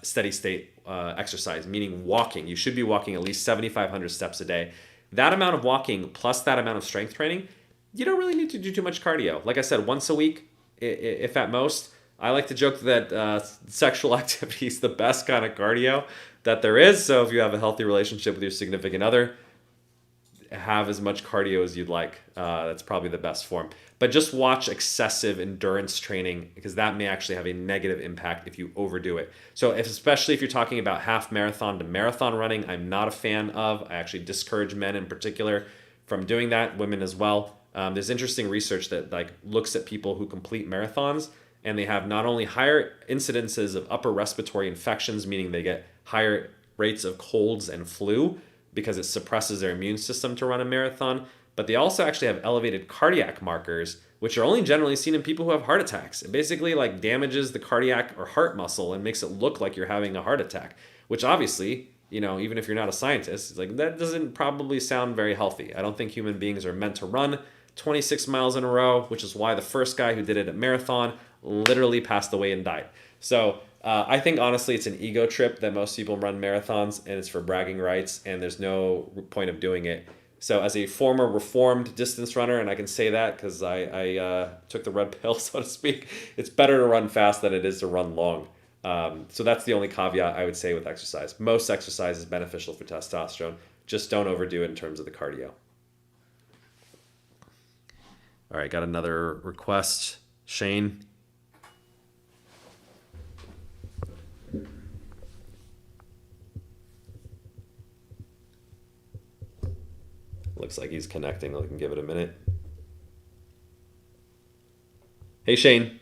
steady state exercise, meaning walking, you should be walking at least 7,500 steps a day. That amount of walking plus that amount of strength training, you don't really need to do too much cardio. Like I said, once a week, if at most. I like to joke that sexual activity is the best kind of cardio that there is. So if you have a healthy relationship with your significant other, have as much cardio as you'd like. That's probably the best form. But just watch excessive endurance training, because that may actually have a negative impact if you overdo it. So especially if you're talking about half marathon to marathon running, I'm not a fan of. I actually discourage men in particular from doing that, women as well. There's interesting research that looks at people who complete marathons, and they have not only higher incidences of upper respiratory infections, meaning they get higher rates of colds and flu, because it suppresses their immune system to run a marathon, but they also actually have elevated cardiac markers, which are only generally seen in people who have heart attacks. It basically damages the cardiac or heart muscle and makes it look like you're having a heart attack, which obviously, even if you're not a scientist, that doesn't probably sound very healthy. I don't think human beings are meant to run 26 miles in a row, which is why the first guy who did it at marathon literally passed away and died. So I think honestly it's an ego trip that most people run marathons, and it's for bragging rights, and there's no point of doing it. So as a former reformed distance runner, and I can say that because I took the red pill, so to speak, it's better to run fast than it is to run long. So that's the only caveat I would say with exercise. Most exercise is beneficial for testosterone. Just don't overdo it in terms of the cardio. All right, got another request. Shane. Looks like he's connecting. I can give it a minute. Hey, Shane.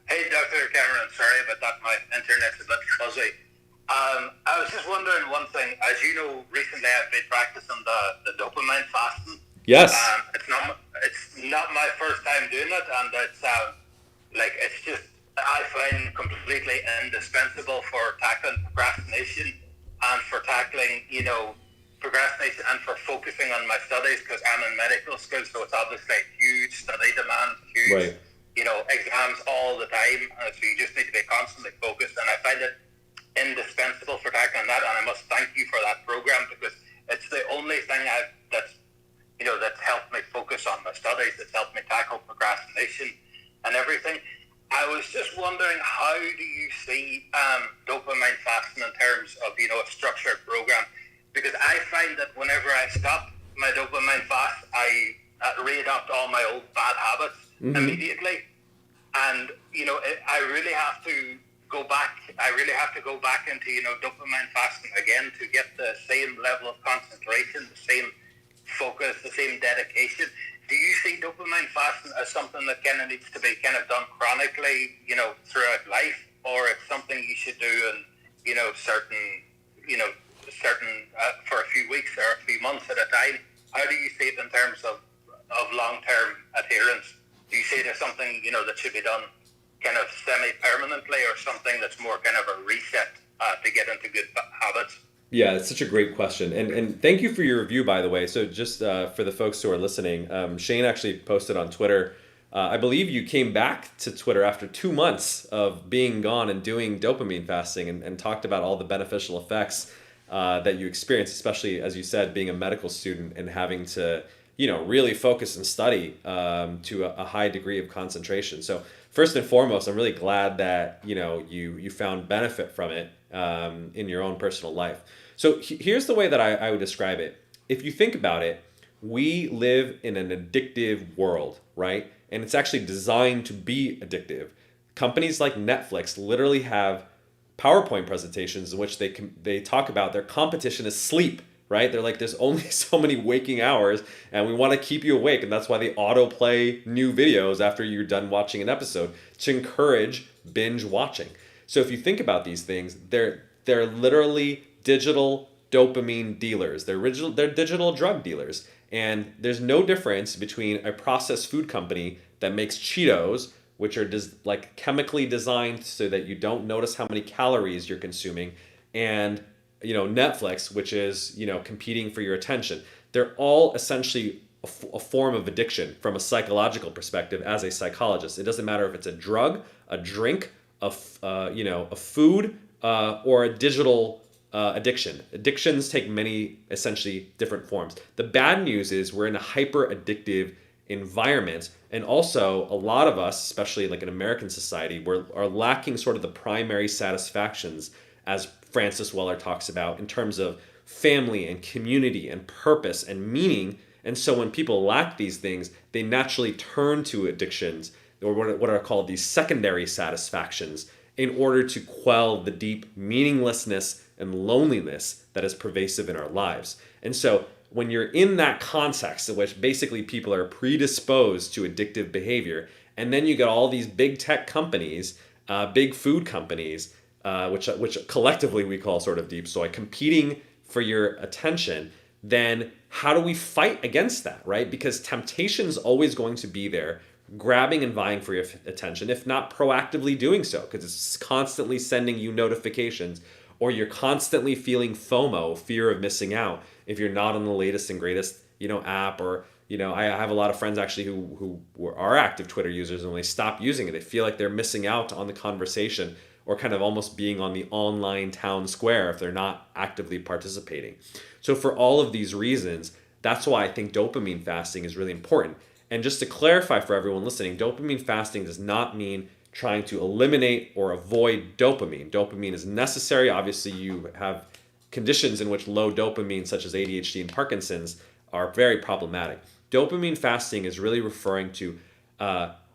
Hey, Dr. Cameron, sorry about that. My internet's a bit fuzzy. I was just wondering one thing. As you know, recently I've been practicing the dopamine fasting. Yes. It's not my first time doing it, and it's just I find completely indispensable for tackling procrastination and for tackling procrastination and for focusing on my studies, because I'm in medical school, so it's obviously huge study demand, huge. Right. Exams all the time, so you just need to be constantly focused, and I find it indispensable for tackling that, and I must thank you for that program, because it's the only thing that's helped me focus on my studies. It's helped me tackle procrastination and everything. I was just wondering, how do you see dopamine fasting in terms of a structured program? Because I find that whenever I stop my dopamine fast, I re-adopt all my old bad habits immediately, and I really have to go back. I really have to go back into dopamine fasting again to get the same level of concentration, the same focus, the same dedication. Do you see dopamine fasting as something that kind of needs to be kind of done chronically, throughout life, or it's something you should do in certain for a few weeks or a few months at a time? How do you see it in terms of long-term adherence? Do you see it as something that should be done kind of semi-permanently, or something that's more kind of a reset to get into good habits? Yeah, it's such a great question. And thank you for your review, by the way. So just for the folks who are listening, Shane actually posted on Twitter. I believe you came back to Twitter after 2 months of being gone and doing dopamine fasting, and talked about all the beneficial effects that you experience, especially, as you said, being a medical student and having to, really focus and study to a high degree of concentration. So first and foremost, I'm really glad that, you found benefit from it in your own personal life. So here's the way that I would describe it. If you think about it, we live in an addictive world, right? And it's actually designed to be addictive. Companies like Netflix literally have PowerPoint presentations in which they talk about their competition is sleep, right? They're like, there's only so many waking hours, and we want to keep you awake. And that's why they autoplay new videos after you're done watching an episode to encourage binge watching. So if you think about these things, they're literally digital dopamine dealers. They're digital drug dealers. And there's no difference between a processed food company that makes Cheetos, which are chemically designed so that you don't notice how many calories you're consuming, and Netflix, which is competing for your attention. They're all essentially a form of addiction from a psychological perspective. As a psychologist, it doesn't matter if it's a drug, a drink, a food, or a digital addiction. Addictions take many essentially different forms. The bad news is we're in a hyper addictive environment, and also a lot of us, especially like in American society, are lacking sort of the primary satisfactions, as Francis Weller talks about, in terms of family and community and purpose and meaning. And so when people lack these things, they naturally turn to addictions, or what are called these secondary satisfactions, in order to quell the deep meaninglessness and loneliness that is pervasive in our lives. And so when you're in that context in which basically people are predisposed to addictive behavior, and then you get all these big tech companies, big food companies, which collectively we call sort of deep soy, competing for your attention, then how do we fight against that, right? Because temptation's always going to be there, grabbing and vying for your attention, if not proactively doing so, because it's constantly sending you notifications, or you're constantly feeling FOMO, fear of missing out, if you're not on the latest and greatest, app. Or, I have a lot of friends actually who are active Twitter users, and when they stop using it, they feel like they're missing out on the conversation, or kind of almost being on the online town square if they're not actively participating. So for all of these reasons, that's why I think dopamine fasting is really important. And just to clarify for everyone listening, dopamine fasting does not mean trying to eliminate or avoid dopamine. Dopamine is necessary. Obviously, you have conditions in which low dopamine, such as ADHD and Parkinson's, are very problematic. Dopamine fasting is really referring to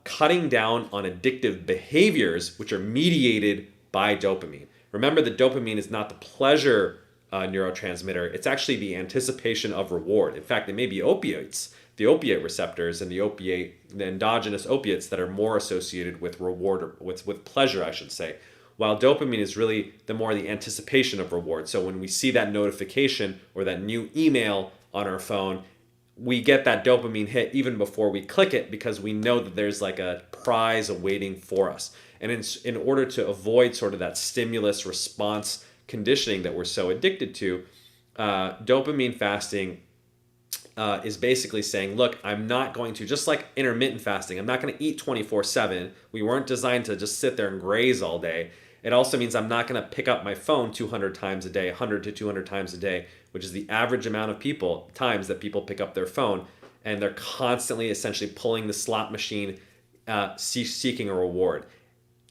cutting down on addictive behaviors which are mediated by dopamine. Remember that dopamine is not the pleasure neurotransmitter, it's actually the anticipation of reward. In fact, it may be opioids, the opiate receptors and the endogenous opiates that are more associated with reward, or with pleasure, I should say. While dopamine is really the anticipation of reward. So when we see that notification or that new email on our phone, we get that dopamine hit even before we click it because we know that there's like a prize awaiting for us. And in order to avoid sort of that stimulus response conditioning that we're so addicted to, dopamine fasting is basically saying, look, I'm not going to, just like intermittent fasting, I'm not going to eat 24/7. We weren't designed to just sit there and graze all day. It also means I'm not going to pick up my phone 200 times a day, 100 to 200 times a day, which is the average amount of times that people pick up their phone, and they're constantly essentially pulling the slot machine, seeking a reward.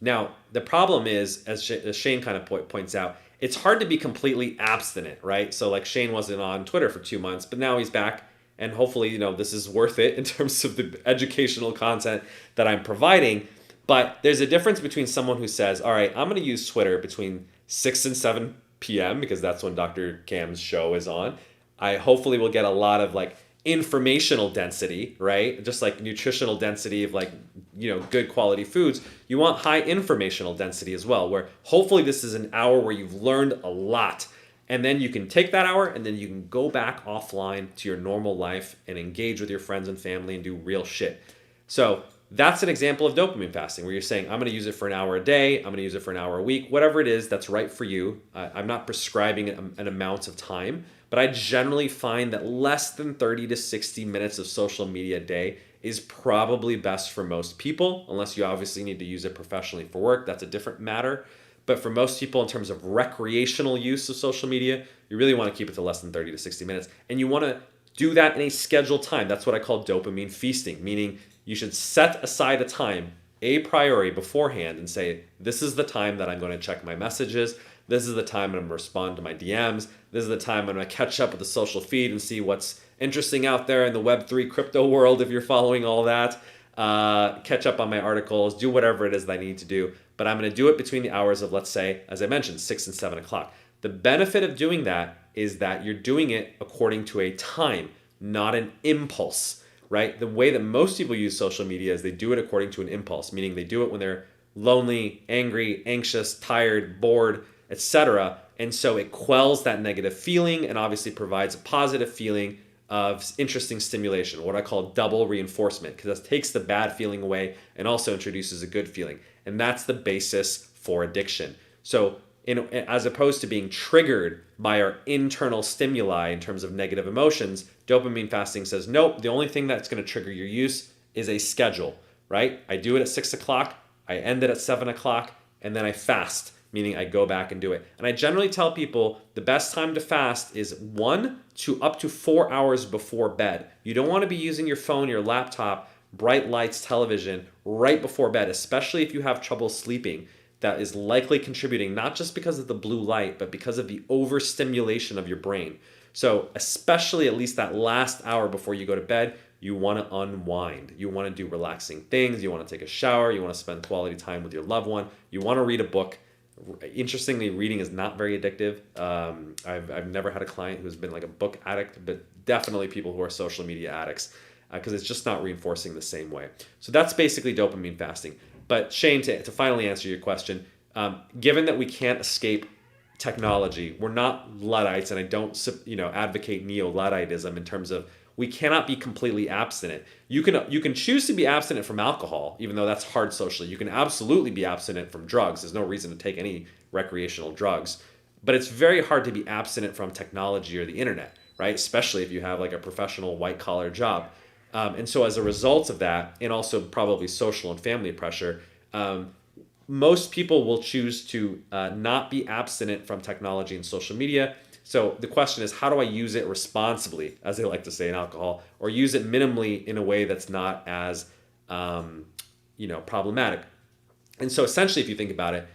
Now, the problem is, as Shane kind of points out, it's hard to be completely abstinent, right? So like Shane wasn't on Twitter for 2 months, but now he's back, and hopefully, this is worth it in terms of the educational content that I'm providing. But there's a difference between someone who says, all right, I'm going to use Twitter between 6 and 7 p.m. because that's when Dr. Cam's show is on. I hopefully will get a lot of like informational density, right? Just like nutritional density of like, good quality foods. You want high informational density as well, where hopefully this is an hour where you've learned a lot. And then you can take that hour and then you can go back offline to your normal life and engage with your friends and family and do real shit. So that's an example of dopamine fasting where you're saying, I'm going to use it for an hour a day. I'm going to use it for an hour a week, whatever it is that's right for you. I'm not prescribing an amount of time, but I generally find that less than 30 to 60 minutes of social media a day is probably best for most people, unless you obviously need to use it professionally for work. That's a different matter. But for most people, in terms of recreational use of social media, you really want to keep it to less than 30 to 60 minutes. And you want to do that in a scheduled time. That's what I call dopamine feasting, meaning you should set aside a time, a priori beforehand, and say, this is the time that I'm going to check my messages. This is the time I'm going to respond to my DMs. This is the time I'm going to catch up with the social feed and see what's interesting out there in the Web3 crypto world, if you're following all that. Catch up on my articles, do whatever it is that I need to do. But I'm going to do it between the hours of, let's say, as I mentioned, 6 and 7 o'clock. The benefit of doing that is that you're doing it according to a time, not an impulse, right? The way that most people use social media is they do it according to an impulse, meaning they do it when they're lonely, angry, anxious, tired, bored, etc. And so it quells that negative feeling and obviously provides a positive feeling of interesting stimulation, what I call double reinforcement, because it takes the bad feeling away and also introduces a good feeling. And that's the basis for addiction. So as opposed to being triggered by our internal stimuli in terms of negative emotions, dopamine fasting says, nope, the only thing that's going to trigger your use is a schedule, right? I do it at 6 o'clock, I end it at 7 o'clock, and then I fast, meaning I go back and do it. And I generally tell people the best time to fast is 1 to up to 4 hours before bed. You don't want to be using your phone, your laptop, bright lights, television right before bed, especially if you have trouble sleeping. That is likely contributing not just because of the blue light, but because of the overstimulation of your brain. So especially at least that last hour before you go to bed, you want to unwind. You want to do relaxing things. You want to take a shower. You want to spend quality time with your loved one. You want to read a book. Interestingly, reading is not very addictive. I've never had a client who's been like a book addict, but definitely people who are social media addicts, because it's just not reinforcing the same way. So that's basically dopamine fasting. But Shane, to finally answer your question, given that we can't escape technology, we're not Luddites, and I don't advocate neo-Ludditism in terms of we cannot be completely abstinent. You can choose to be abstinent from alcohol, even though that's hard socially. You can absolutely be abstinent from drugs. There's no reason to take any recreational drugs. But it's very hard to be abstinent from technology or the internet, right? Especially if you have like a professional white-collar job. And so as a result of that, and also probably social and family pressure, most people will choose to not be abstinent from technology and social media. So the question is, how do I use it responsibly, as they like to say in alcohol, or use it minimally in a way that's not as problematic? And so essentially, if you think about it,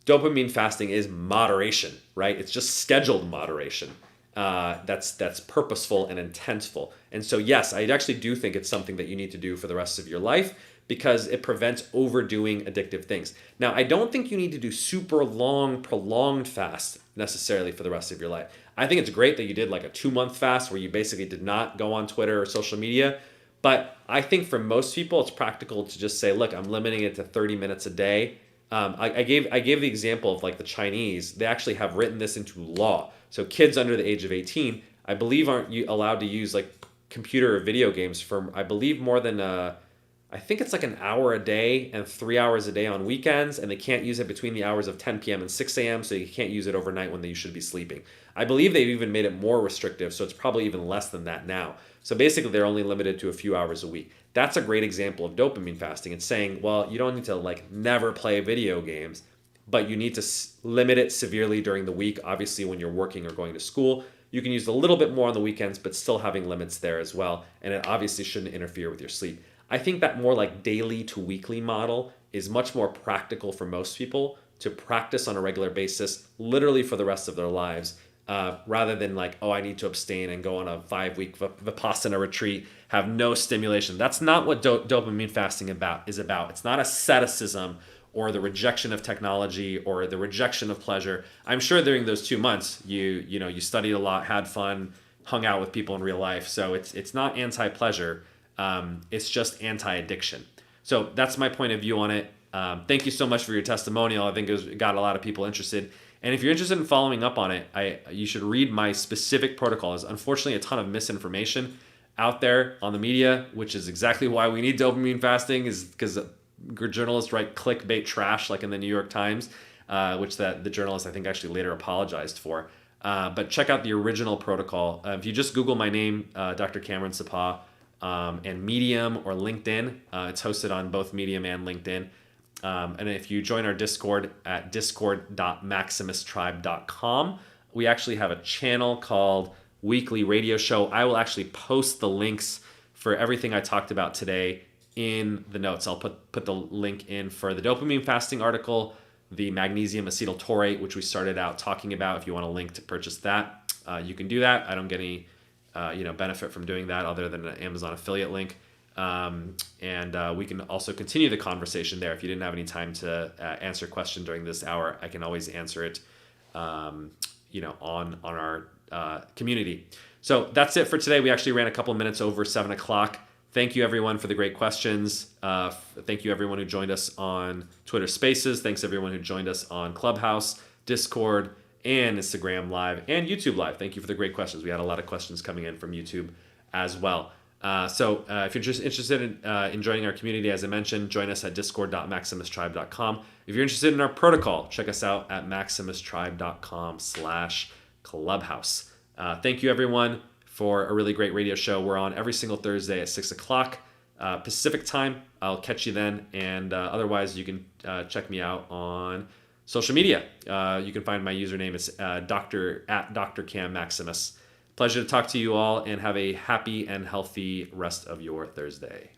dopamine fasting is moderation, right? It's just scheduled moderation. That's purposeful and intentful. And so yes, I actually do think it's something that you need to do for the rest of your life, because it prevents overdoing addictive things. Now, I don't think you need to do super long, prolonged fast necessarily for the rest of your life. I think it's great that you did like a 2-month fast where you basically did not go on Twitter or social media. But I think for most people, it's practical to just say, look, I'm limiting it to 30 minutes a day. I gave the example of like the Chinese. They actually have written this into law. So kids under the age of 18, I believe, aren't allowed to use like computer or video games for, I believe, more than I think it's like an hour a day and 3 hours a day on weekends, and they can't use it between the hours of 10 p.m. and 6 a.m., so you can't use it overnight when you should be sleeping. I believe they've even made it more restrictive, so it's probably even less than that now. So basically, they're only limited to a few hours a week. That's a great example of dopamine fasting. It's saying, well, you don't need to like never play video games, but you need to limit it severely during the week. Obviously, when you're working or going to school, you can use a little bit more on the weekends, but still having limits there as well. And it obviously shouldn't interfere with your sleep. I think that more like daily to weekly model is much more practical for most people to practice on a regular basis, literally for the rest of their lives, rather than like, oh, I need to abstain and go on a 5-week Vipassana retreat, have no stimulation. That's not what dopamine fasting is about. It's not asceticism or the rejection of technology or the rejection of pleasure. I'm sure during those 2 months, you studied a lot, had fun, hung out with people in real life. So it's not anti-pleasure. It's just anti-addiction. So that's my point of view on it. Thank you so much for your testimonial. I think it got a lot of people interested. And if you're interested in following up on it, you should read my specific protocol. There's unfortunately a ton of misinformation out there on the media, which is exactly why we need dopamine fasting, is because journalists write clickbait trash like in the New York Times, which the journalist I think actually later apologized for. But check out the original protocol. If you just Google my name, Dr. Cameron Sapa, and Medium or LinkedIn. It's hosted on both Medium and LinkedIn. And if you join our Discord at discord.maximistribe.com, we actually have a channel called Weekly Radio Show. I will actually post the links for everything I talked about today in the notes. I'll put the link in for the dopamine fasting article, the magnesium acetyltaurate, which we started out talking about. If you want a link to purchase that, you can do that. I don't get any benefit from doing that other than an Amazon affiliate link. And we can also continue the conversation there. If you didn't have any time to answer a question during this hour, I can always answer it, on our community. So that's it for today. We actually ran a couple of minutes over 7 o'clock. Thank you everyone for the great questions. Thank you everyone who joined us on Twitter Spaces. Thanks everyone who joined us on Clubhouse, Discord, and Instagram Live and YouTube Live. Thank you for the great questions. We had a lot of questions coming in from YouTube as well. So if you're just interested in joining our community, as I mentioned, join us at discord.maximistribe.com. If you're interested in our protocol, check us out at maximistribe.com/clubhouse. Thank you everyone for a really great radio show. We're on every single Thursday at 6 o'clock Pacific time. I'll catch you then. And otherwise, you can check me out on social media. You can find my username is Dr. Cam Maximus. Pleasure to talk to you all, and have a happy and healthy rest of your Thursday.